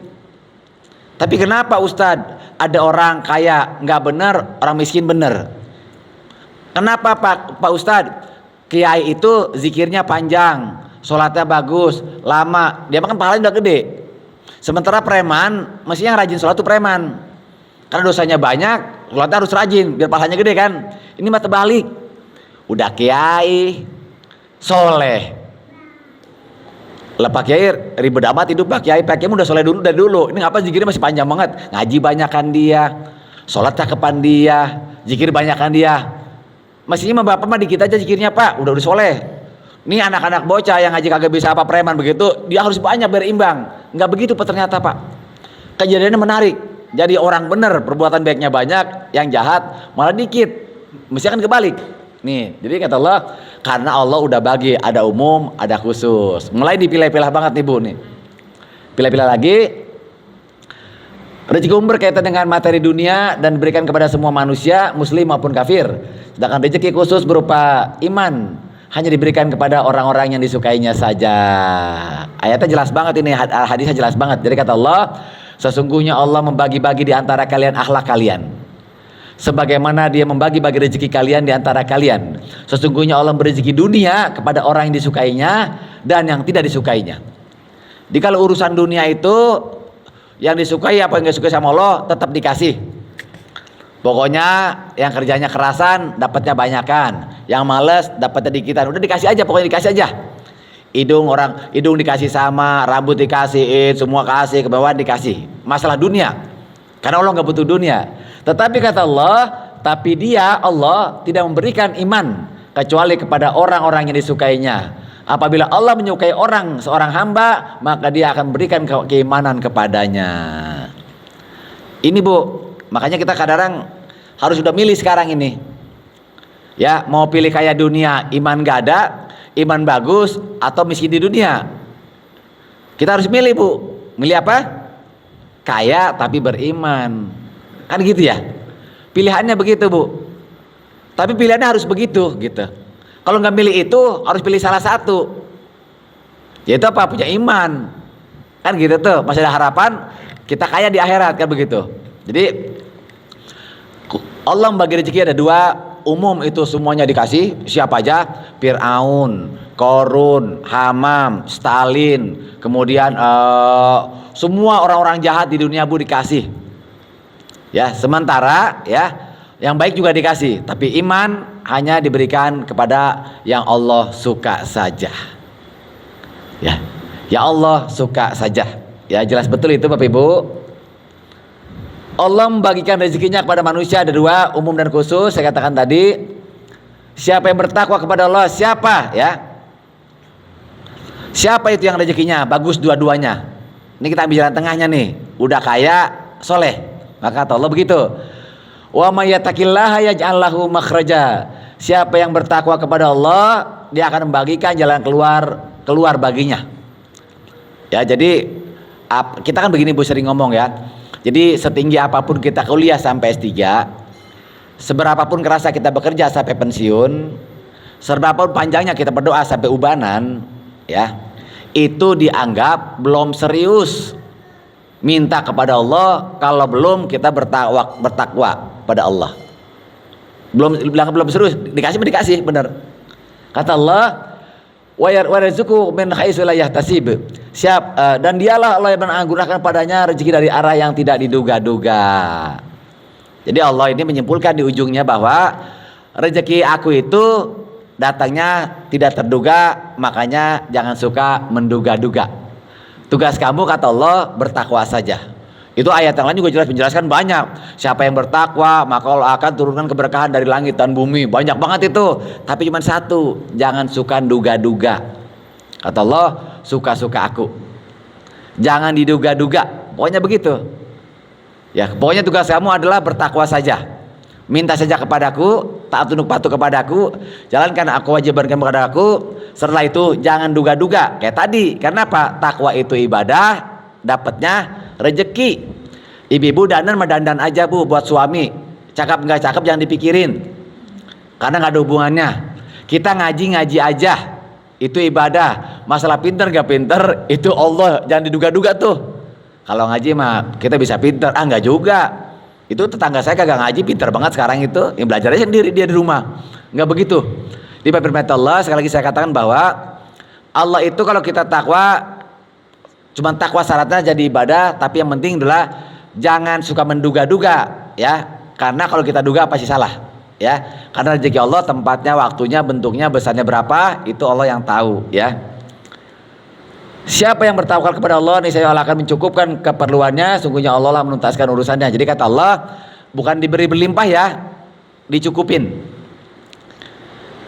Tapi kenapa Ustadz ada orang kaya nggak bener, orang miskin bener? Kenapa Pak Ustadz? Kiai itu zikirnya panjang, sholatnya bagus, lama. Dia makan pahalanya udah gede. Sementara preman, mestinya yang rajin sholat itu preman. Karena dosanya banyak, sholatnya harus rajin, biar pahalanya gede kan. Ini mah terbalik. Udah kiai, soleh. Lah Pak Kiai ribet amat hidup Pak Kiai. Pak Kiai udah soleh dulu dari dulu. Ini ngapa zikirnya masih panjang banget. Ngaji banyakan dia, sholat cakepan dia, zikir banyakan dia. Mestinya mah bapak mah dikit aja zikirnya Pak, udah soleh. Ini anak-anak bocah yang ngaji kagak bisa apa preman begitu, dia harus banyak biar imbang. Nggak begitu Pak ternyata Pak. Kejadiannya menarik. Jadi orang bener perbuatan baiknya banyak, yang jahat malah dikit. Mestinya kan kebalik. Nih, jadi kata Allah, karena Allah udah bagi, ada umum, ada khusus. Mulai dipilah-pilah banget nih Bu nih. Pilah-pilah lagi. Rezeki umum berkaitan dengan materi dunia dan diberikan kepada semua manusia, muslim maupun kafir. Sedangkan rezeki khusus berupa iman hanya diberikan kepada orang-orang yang disukainya saja. Ayatnya jelas banget ini, hadisnya jelas banget. Jadi kata Allah, sesungguhnya Allah membagi-bagi di antara kalian akhlak kalian, sebagaimana Dia membagi-bagi rezeki kalian di antara kalian. Sesungguhnya Allah memberi rezeki dunia kepada orang yang disukainya dan yang tidak disukainya. Jadi kalau urusan dunia itu yang disukai apa yang gak disukai sama Allah tetap dikasih. Pokoknya yang kerjanya kerasan dapatnya banyakan, yang males dapatnya dikitan. Udah dikasih aja, pokoknya dikasih aja. Hidung dikasih sama, rambut dikasihin, semua kasih, ke bawah dikasih. Masalah dunia, karena Allah nggak butuh dunia. Tetapi kata Allah, tapi Dia Allah tidak memberikan iman kecuali kepada orang-orang yang disukainya. Apabila Allah menyukai seorang hamba, maka Dia akan berikan keimanan kepadanya. Ini Bu, makanya kita kadang harus sudah milih sekarang ini. Ya, mau pilih kaya dunia, iman gak ada, iman bagus, atau miskin di dunia. Kita harus milih Bu. Milih apa? Kaya tapi beriman. Kan gitu ya. Pilihannya begitu Bu. Tapi pilihannya harus begitu gitu. Kalau nggak milih itu harus pilih salah satu. Yaitu apa? Punya iman. Kan gitu tuh. Masih ada harapan kita kaya di akhirat kan begitu. Jadi Allah membagi rezeki ada dua. Umum itu semuanya dikasih. Siapa aja? Fir'aun, Korun, Hamam, Stalin, kemudian semua orang-orang jahat di dunia Bu dikasih. Ya, sementara ya yang baik juga dikasih, tapi iman hanya diberikan kepada yang Allah suka saja. Ya, ya Allah suka saja. Ya, jelas betul itu Bapak Ibu. Allah membagikan rezekinya kepada manusia ada dua, umum dan khusus. Saya katakan tadi, siapa yang bertakwa kepada Allah, siapa ya? Siapa itu yang rezekinya bagus dua-duanya? Ini kita ambil jalan tengahnya nih. Udah kaya, soleh. Maka kata Allah begitu. Wa may yattaqillaha yaj'al lahu makhraja. Siapa yang bertakwa kepada Allah, Dia akan membagikan jalan keluar baginya. Ya, jadi kita kan begini Bu sering ngomong ya. Jadi setinggi apapun kita kuliah sampai S3, seberapapun kerasa kita bekerja sampai pensiun, seberapapun panjangnya kita berdoa sampai ubanan, ya, itu dianggap belum serius minta kepada Allah kalau belum kita bertakwa pada Allah. Belum serius, dikasih benar. Kata Allah, wa yarzuqu min haitsu la yahtasib. Dan Dialah Allah yang menganugerahkan padanya rezeki dari arah yang tidak diduga-duga. Jadi Allah ini menyimpulkan di ujungnya bahwa rezeki aku itu datangnya tidak terduga, makanya jangan suka menduga-duga. Tugas kamu kata Allah bertakwa saja. Itu ayat yang lain juga jelas menjelaskan banyak. Siapa yang bertakwa maka Allah akan turunkan keberkahan dari langit dan bumi. Banyak banget itu. Tapi cuma satu, jangan suka duga-duga. Kata Allah, suka-suka aku. Jangan diduga-duga. Pokoknya begitu. Ya, pokoknya tugas kamu adalah bertakwa saja. Minta saja kepadaku, taat tunduk patuh kepadaku, jalankan aku wajibkan kepada aku. Setelah itu jangan duga-duga. Kayak tadi, karena apa? Takwa itu ibadah, dapatnya rezeki. Ibu-ibu dandan aja Bu buat suami. Cakep nggak cakep jangan dipikirin. Karena nggak ada hubungannya. Kita ngaji aja. Itu ibadah. Masalah pinter gak pinter itu Allah, jangan diduga-duga tuh. Kalau ngaji mah kita bisa pinter, nggak juga. Itu tetangga saya kagak ngaji pinter banget sekarang itu, yang belajarnya sendiri dia di rumah. Nggak begitu. Di firman Allah sekali lagi saya katakan bahwa Allah itu kalau kita takwa, cuma takwa syaratnya jadi ibadah, tapi yang penting adalah jangan suka menduga-duga, ya. Karena kalau kita duga pasti salah. Ya, karena rezeki Allah tempatnya, waktunya, bentuknya, besarnya berapa itu Allah yang tahu, ya. Siapa yang bertawakal kepada Allah, niscaya Allah akan mencukupkan keperluannya, sungguhnya Allah lah menuntaskan urusannya. Jadi kata Allah, bukan diberi berlimpah ya, dicukupin.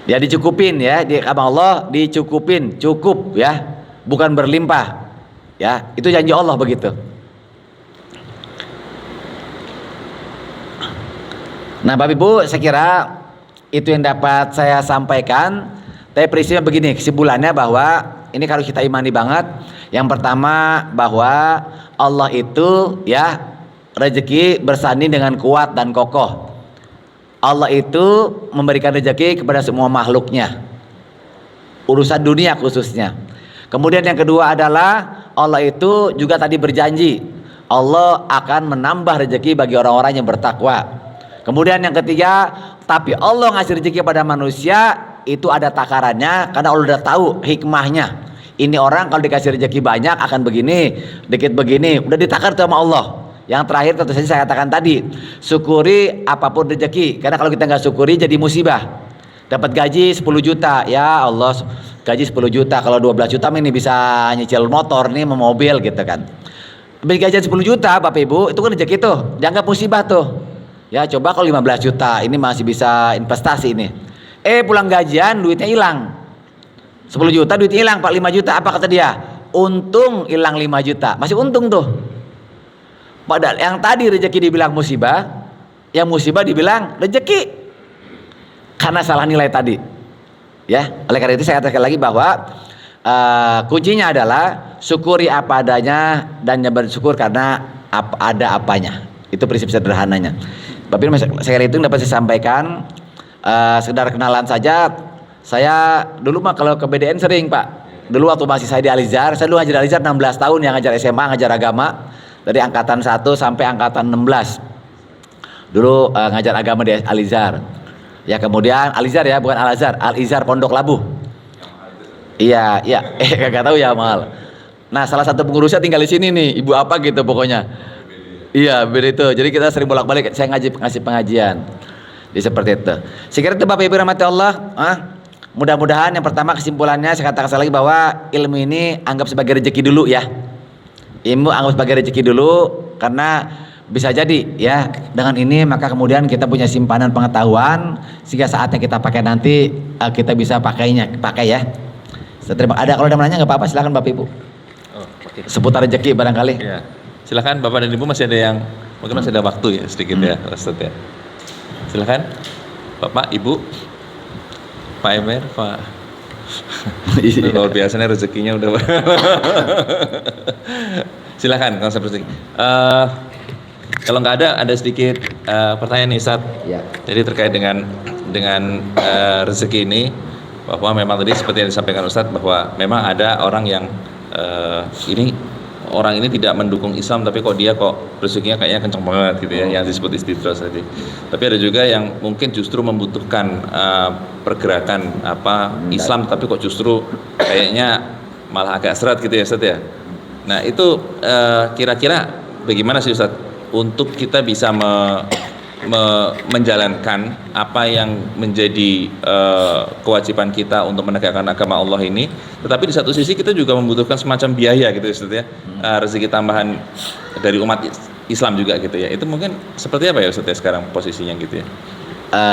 Ya dicukupin ya, di kata Allah dicukupin, cukup ya, bukan berlimpah. Ya, itu janji Allah begitu. Nah Bapak Ibu, saya kira Itu yang dapat saya sampaikan. Tapi prinsipnya begini, kesimpulannya bahwa ini harus kita imani banget. Yang pertama bahwa Allah itu ya rezeki bersanding dengan kuat dan kokoh. Allah itu memberikan rezeki kepada semua makhluknya, urusan dunia khususnya. Kemudian yang kedua adalah Allah itu juga tadi berjanji Allah akan menambah rezeki bagi orang-orang yang bertakwa. Kemudian yang ketiga, tapi Allah ngasih rezeki pada manusia itu ada takarannya, karena Allah udah tahu hikmahnya. Ini orang kalau dikasih rezeki banyak akan begini, dikit begini, udah ditakar sama Allah. Yang terakhir tentu saja saya katakan tadi, syukuri apapun rezeki, karena kalau kita nggak syukuri jadi musibah. Dapat gaji 10 juta, ya Allah, gaji 10 juta, kalau 12 juta ini bisa nyicil motor nih, mau mobil gitu kan. Beli gajian 10 juta Bapak Ibu, itu kan rezeki tuh, dianggap musibah tuh. Ya coba kalau 15 juta, ini masih bisa investasi ini. Pulang gajian duitnya hilang. 10 juta duitnya hilang, Pak, 5 juta, apa kata dia? Untung hilang 5 juta, masih untung tuh. Padahal yang tadi rezeki dibilang musibah, yang musibah dibilang rezeki, karena salah nilai tadi. Ya, oleh karena itu saya katakan lagi bahwa kuncinya adalah syukuri apa adanya dan bersyukur karena ada apanya. Itu prinsip sederhananya. Tapi saya itu dapat saya sampaikan, sekedar kenalan saja. Saya dulu mah kalau ke BDN sering Pak. Dulu waktu masih saya di Alizar, saya dulu ngajar Alizar 16 tahun, yang ngajar SMA, ngajar agama. Dari angkatan 1 sampai angkatan 16 dulu ngajar agama di Alizar. Ya kemudian Alizar ya, bukan Al-Azhar, Al-Izhar Pondok Labu. Iya, gak tahu ya mal. Nah salah satu pengurusnya tinggal di sini nih, ibu apa gitu pokoknya. Iya begitu. Jadi kita sering bolak-balik, saya ngasih pengajian. Jadi seperti itu. Sekiranya itu Bapak Ibu rahmati Allah, mudah-mudahan yang pertama kesimpulannya saya katakan sekali lagi bahwa ilmu ini anggap sebagai rezeki dulu ya. Ilmu anggap sebagai rezeki dulu, karena bisa jadi ya dengan ini maka kemudian kita punya simpanan pengetahuan sehingga saatnya kita pakai nanti kita bisa pakai ya. Ada kalau ada nanya nggak apa-apa, silakan Bapak Ibu. Seputar rezeki barangkali. Ya. Silakan Bapak dan Ibu, masih ada yang mungkin masih ada waktu ya sedikit ya Ustaz ya. Silakan Bapak, Ibu, Pak Emir, Pak. Luar biasanya rezekinya udah. Silakan kalau seperti kalau nggak ada sedikit pertanyaan nih Ustaz. Ya. Jadi terkait dengan rezeki ini, bahwa memang tadi seperti yang disampaikan Ustaz bahwa memang ada orang yang orang ini tidak mendukung Islam, tapi dia rezekinya kayaknya kencang banget gitu ya, yang disebut istidraj tadi. Tapi ada juga yang mungkin justru membutuhkan pergerakan Islam, tapi kok justru kayaknya malah agak seret gitu ya Ustaz ya. Nah itu kira-kira bagaimana sih Ustaz untuk kita bisa menjalankan apa yang menjadi kewajiban kita untuk menegakkan agama Allah ini, tetapi di satu sisi kita juga membutuhkan semacam biaya gitu Ustaz ya, rezeki tambahan dari umat Islam juga gitu ya. Itu mungkin seperti apa ya Ustaz ya sekarang posisinya gitu ya?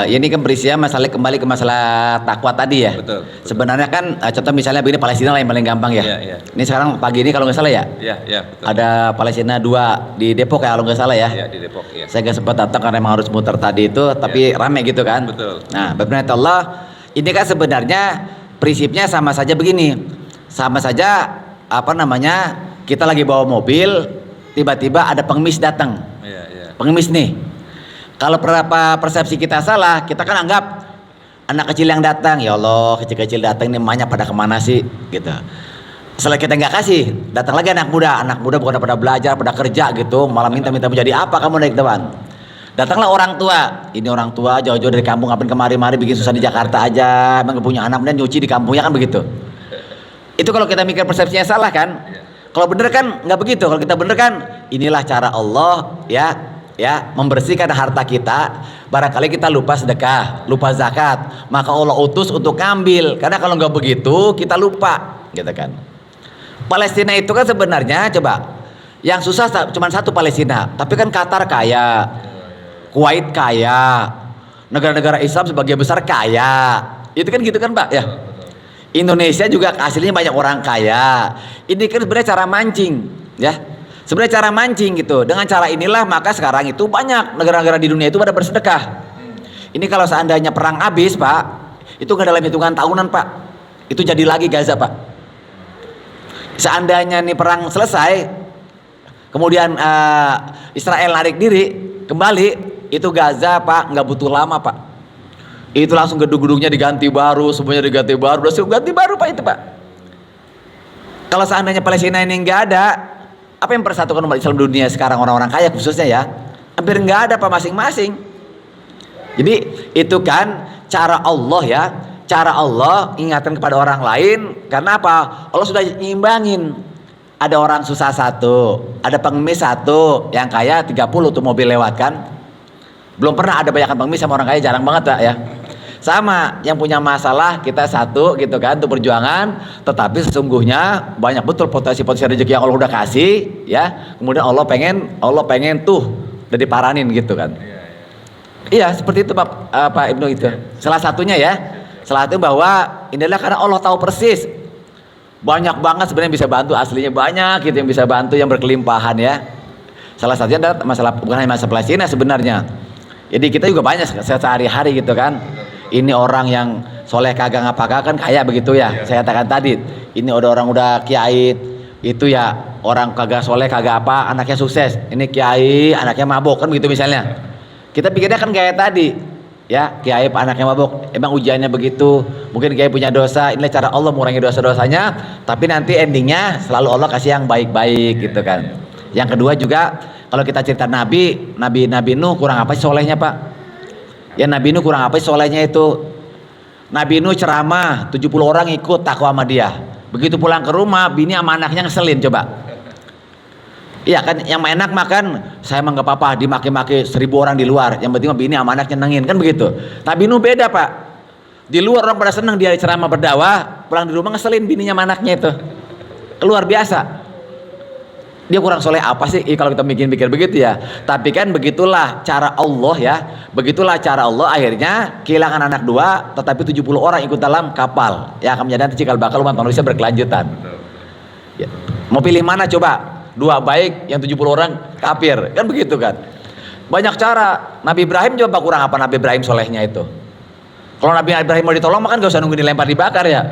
Ini kan berisinya kembali ke masalah takwa tadi ya. Betul. Sebenarnya kan contoh misalnya begini, Palestina lah yang paling gampang ya. Iya. Ini sekarang pagi ini kalau nggak salah ya. Iya, betul. Ada Palestina 2 di Depok ya kalau nggak salah ya. Iya, di Depok ya. Saya nggak sempat datang karena memang harus muter tadi itu, tapi rame gitu kan. Betul. Nah, benar Allah, ini kan sebenarnya prinsipnya sama saja begini. Sama saja kita lagi bawa mobil, tiba-tiba ada pengemis datang. Iya. Pengemis nih. Kalau persepsi kita salah, kita kan anggap anak kecil yang datang, ya Allah kecil-kecil datang ini emaknya pada kemana sih gitu. Setelah kita nggak kasih, datang lagi anak muda bukan pada belajar, pada kerja gitu, malah minta menjadi apa kamu naik depan. Datanglah orang tua, ini orang tua jauh-jauh dari kampung, ngapain kemari-mari bikin susah di Jakarta aja, emang punya anak dan nyuci di kampungnya kan begitu. Itu kalau kita mikir persepsinya salah kan. Kalau bener kan nggak begitu. Kalau kita bener kan inilah cara Allah ya membersihkan harta kita. Barangkali kita lupa sedekah, lupa zakat, maka Allah utus untuk ngambil. Karena kalau nggak begitu kita lupa, gitu kan. Palestina itu kan sebenarnya yang susah cuma satu Palestina, tapi kan Qatar kaya, Kuwait kaya, negara-negara Islam sebagian besar kaya. Itu kan gitu kan Pak ya. Indonesia juga aslinya banyak orang kaya. Ini kan sebenarnya cara mancing ya. Sebenarnya cara mancing gitu. Dengan cara inilah maka sekarang itu banyak negara-negara di dunia itu pada bersedekah. Ini kalau seandainya perang habis Pak, itu nggak dalam hitungan tahunan Pak, itu jadi lagi Gaza Pak. Seandainya nih perang selesai, kemudian Israel narik diri kembali, itu Gaza Pak nggak butuh lama Pak, itu langsung gedung-gedungnya diganti baru, semuanya diganti baru, udah ganti baru Pak itu Pak. Kalau seandainya Palestina ini nggak ada, apa yang persatukan umat Islam dunia sekarang, orang-orang kaya khususnya ya, hampir nggak ada Pak, masing-masing. Jadi itu kan cara Allah ya, cara Allah ingatkan kepada orang lain. Karena apa? Allah sudah nyimbangin. Ada orang susah satu, ada pengemis satu, yang kaya 30 tuh mobil lewat kan. Belum pernah ada banyak pengemis sama orang kaya, jarang banget Pak ya. Sama, yang punya masalah kita satu gitu kan, untuk perjuangan. Tetapi sesungguhnya banyak betul potensi-potensi rezeki yang Allah udah kasih ya. Kemudian Allah pengen tuh udah diparanin gitu kan. Iya seperti itu Pak Ibnu itu. Salah satunya ya. Salah satu bahwa inilah karena Allah tahu persis. Banyak banget sebenarnya bisa bantu, aslinya banyak gitu yang bisa bantu, yang berkelimpahan ya. Salah satunya adalah masalah, bukan hanya masalah Palestina sebenarnya. Jadi kita juga banyak sehari-hari gitu kan. Ini orang yang soleh kagak ngapa kan kaya begitu ya. Saya katakan tadi, ini ada orang udah kiai, itu ya orang kagak soleh kagak apa, anaknya sukses. Ini kiai, anaknya mabuk kan begitu misalnya. Kita pikirnya kan kayak tadi, ya kiai anaknya mabuk, emang ujiannya begitu. Mungkin kiai punya dosa, inilah cara Allah mengurangi dosa-dosanya. Tapi nanti endingnya selalu Allah kasih yang baik-baik gitu kan. Yang kedua juga, kalau kita cerita Nabi Nuh kurang apa sih solehnya Pak? Ya Nabi Nuh kurang apa sih solehnya itu? Nabi Nuh ceramah, 70 orang ikut takwa sama dia. Begitu pulang ke rumah, bini sama anaknya ngeselin coba. Iya kan, yang enak makan, saya emang gak apa-apa dimaki-maki 1000 orang di luar, yang penting bini sama anaknya nyenengin kan begitu. Nabi Nuh beda Pak, di luar orang pada seneng dia ceramah berdakwah, pulang di rumah ngeselin bininya sama anaknya itu, luar biasa. Dia kurang soleh apa sih kalau kita mikir-mikir begitu ya. Tapi kan begitulah cara Allah ya, begitulah cara Allah, akhirnya kehilangan anak 2, tetapi 70 orang ikut dalam kapal yang akan menjadi cikal bakal umat manusia berkelanjutan ya. Mau pilih mana coba? 2 baik, yang 70 orang kafir kan begitu kan. Banyak cara. Nabi Ibrahim coba kurang apa Nabi Ibrahim solehnya itu? Kalau Nabi Ibrahim mau ditolong makan gak usah nunggu dilempar dibakar ya,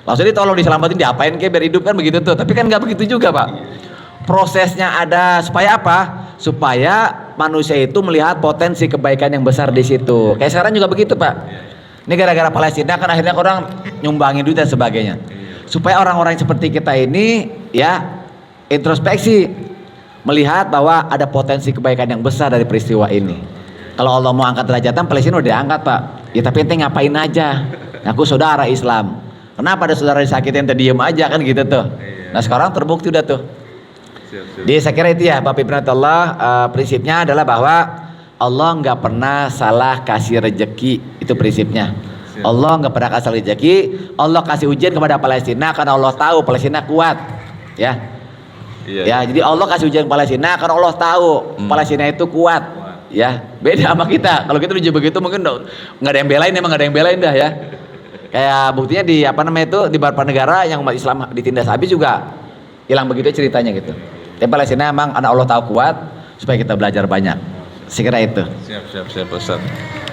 langsung ditolong, diselamatin, diapain kayak biar hidup kan begitu tuh. Tapi kan gak begitu juga Pak. Prosesnya ada supaya apa? Supaya manusia itu melihat potensi kebaikan yang besar di situ. Kayak sekarang juga begitu Pak. Ini gara-gara Palestina kan akhirnya orang nyumbangin duit dan sebagainya. Supaya orang-orang seperti kita ini ya introspeksi, melihat bahwa ada potensi kebaikan yang besar dari peristiwa ini. Kalau Allah mau angkat derajatan, Palestina udah diangkat Pak. Ya tapi ente ngapain aja? Aku saudara Islam. Kenapa ada saudara disakitin ente diem aja kan gitu tuh. Nah sekarang terbukti udah tuh. Jadi saya kira itu ya Bapak Ibu Allah, prinsipnya adalah bahwa Allah nggak pernah salah kasih rezeki, itu prinsipnya. Allah nggak pernah kasih rezeki. Allah kasih ujian kepada Palestina karena Allah tahu Palestina kuat ya. Ya, jadi Allah kasih ujian Palestina karena Allah tahu Palestina itu kuat. Ya, beda sama kita. Kalau kita uji begitu mungkin nggak ada yang belain, emang nggak ada yang belain dah ya. Kayak buktinya di apa namanya itu di beberapa negara yang umat Islam ditindas habis juga hilang begitu ceritanya gitu. Tapi Palestina emang anak Allah tahu kuat supaya kita belajar banyak. Sekira itu. Siap Ustaz.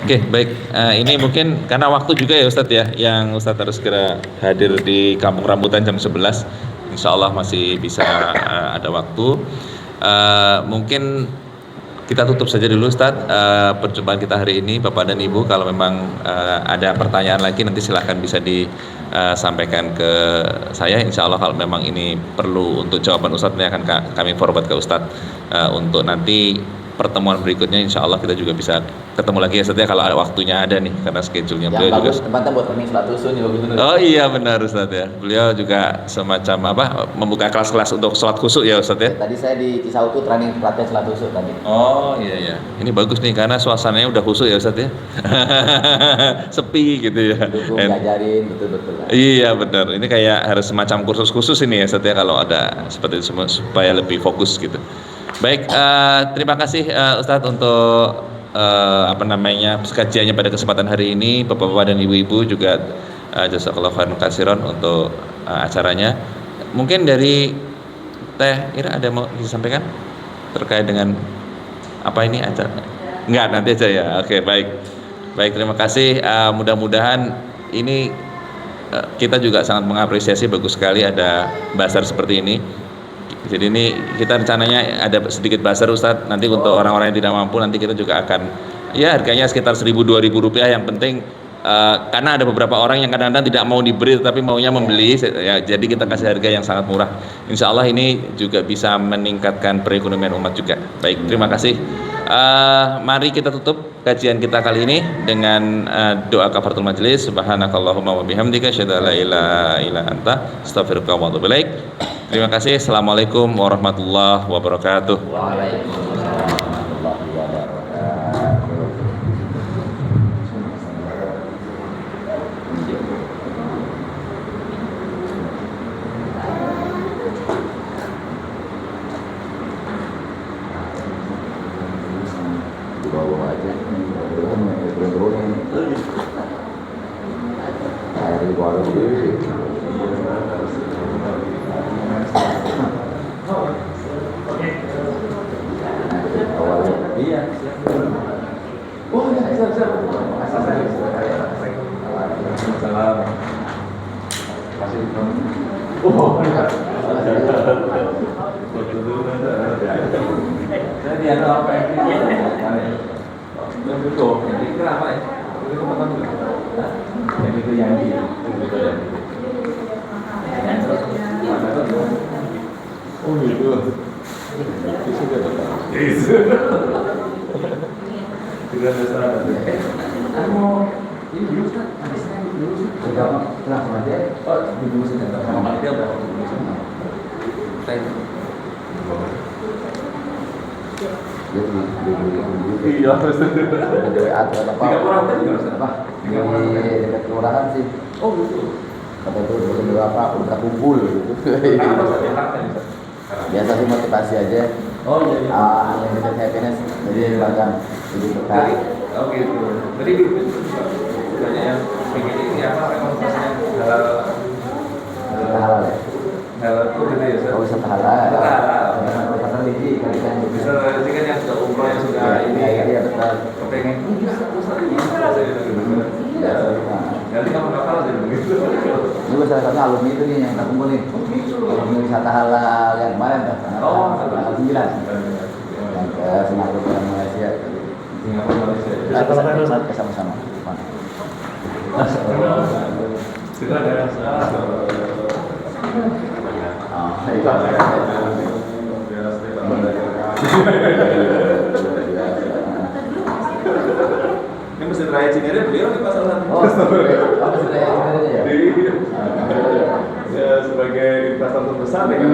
Oke, baik. Ini mungkin karena waktu juga ya Ustaz ya, yang Ustaz harus segera hadir di Kampung Rambutan jam 11. Insya Allah masih bisa ada waktu. Mungkin kita tutup saja dulu Ustaz perjumpaan kita hari ini Bapak dan Ibu. Kalau memang ada pertanyaan lagi nanti silahkan bisa disampaikan ke saya. Insya Allah kalau memang ini perlu untuk jawaban Ustaz, ini akan kami forward ke Ustaz untuk nanti pertemuan berikutnya. Insya Allah kita juga bisa ketemu lagi ya Ustaz ya, kalau ada waktunya ada nih, karena schedule-nya beliau juga tempatnya buat kami sholat usul nih begitu. Oh iya benar Ustaz ya, beliau juga semacam apa, membuka kelas-kelas untuk sholat khusyuk ya Ustaz ya. Tadi saya di Cisautu training pelatihan sholat usul tadi. Oh iya, ini bagus nih karena suasananya udah khusyuk ya Ustaz ya. Sepi gitu ya. Dukung, ngajarin betul-betul lah. Iya benar, ini kayak harus semacam kursus khusus ini ya Ustaz ya, kalau ada seperti itu supaya lebih fokus gitu. Baik, terima kasih Ustadz untuk kajiannya pada kesempatan hari ini. Bapak-bapak dan ibu-ibu juga jazakallahu khairan katsiran untuk acaranya. Mungkin dari Teh Ira ada mau disampaikan terkait dengan apa ini acara? Enggak, nanti aja ya. Oke, baik. Baik, terima kasih. Mudah-mudahan ini kita juga sangat mengapresiasi, bagus sekali ada bazar seperti ini. Jadi ini kita rencananya ada sedikit bazar Ustadz, nanti untuk orang-orang yang tidak mampu nanti kita juga akan, ya harganya sekitar 1.000-2.000 rupiah, yang penting karena ada beberapa orang yang kadang-kadang tidak mau diberi tapi maunya membeli, ya, jadi kita kasih harga yang sangat murah. Insya Allah ini juga bisa meningkatkan perekonomian umat juga. Baik, terima kasih. Mari kita tutup kajian kita kali ini dengan doa kafaratul majelis. Subhanakallahumma wa bihamdika asyhadu an la ilaha illa anta astaghfiruka wa atubu ilaik. Terima kasih. Assalamualaikum warahmatullahi wabarakatuh. Waalaikumsalam warahmatullahi wabarakatuh. Di bawah aja. Turun-turunin. Air di bawah dulu. Iya. Oh ya, siap. Salam. Masih. Oh. Jadi ada apa ini? Betul. Jadi kenapa ya? Itu apa dulu? Yang itu yang di. Oh gitu. Itu dia betul. Tidak ada salah. Kamu ini dulu kan? Sudah langsung aja. Oh, dulu sudah. Sama dia udah dulu sama. Saya. Iya, terus. Dari atau apa? Tiga orang tadi nggak usah apa? Di dekat kelurahan sih. Oh gitu. Kata itu berapa? Udah kumpul gitu. Biasa sih motivasi aja. Oh iya. Yang kita happiness jadi bahkan jadi berkah. Oh gitu. Tadi di grup itu banyak yang ini apa rekomendasinya halal ya. Halal itu gitu ya. Oh bisa halal. Pasar lagi kan bisa kan yang sudah umroh yang sudah ini. Iya betul. Kepengen bisa. Nanti kamu kapal aja begitu. Ini salah satu alumni itu nih yang kita kumpul nih. Alumni wisata halal yang kemarin tuh. Tanggal 9. Yang ke Singapura dan Malaysia. Singapura Malaysia. Sama-sama. Kita ada ini mesin raya Cinere beliau di pasar satu. Oh, mesin raya Cinere ya. Ya sebagai investor terbesar ya kan.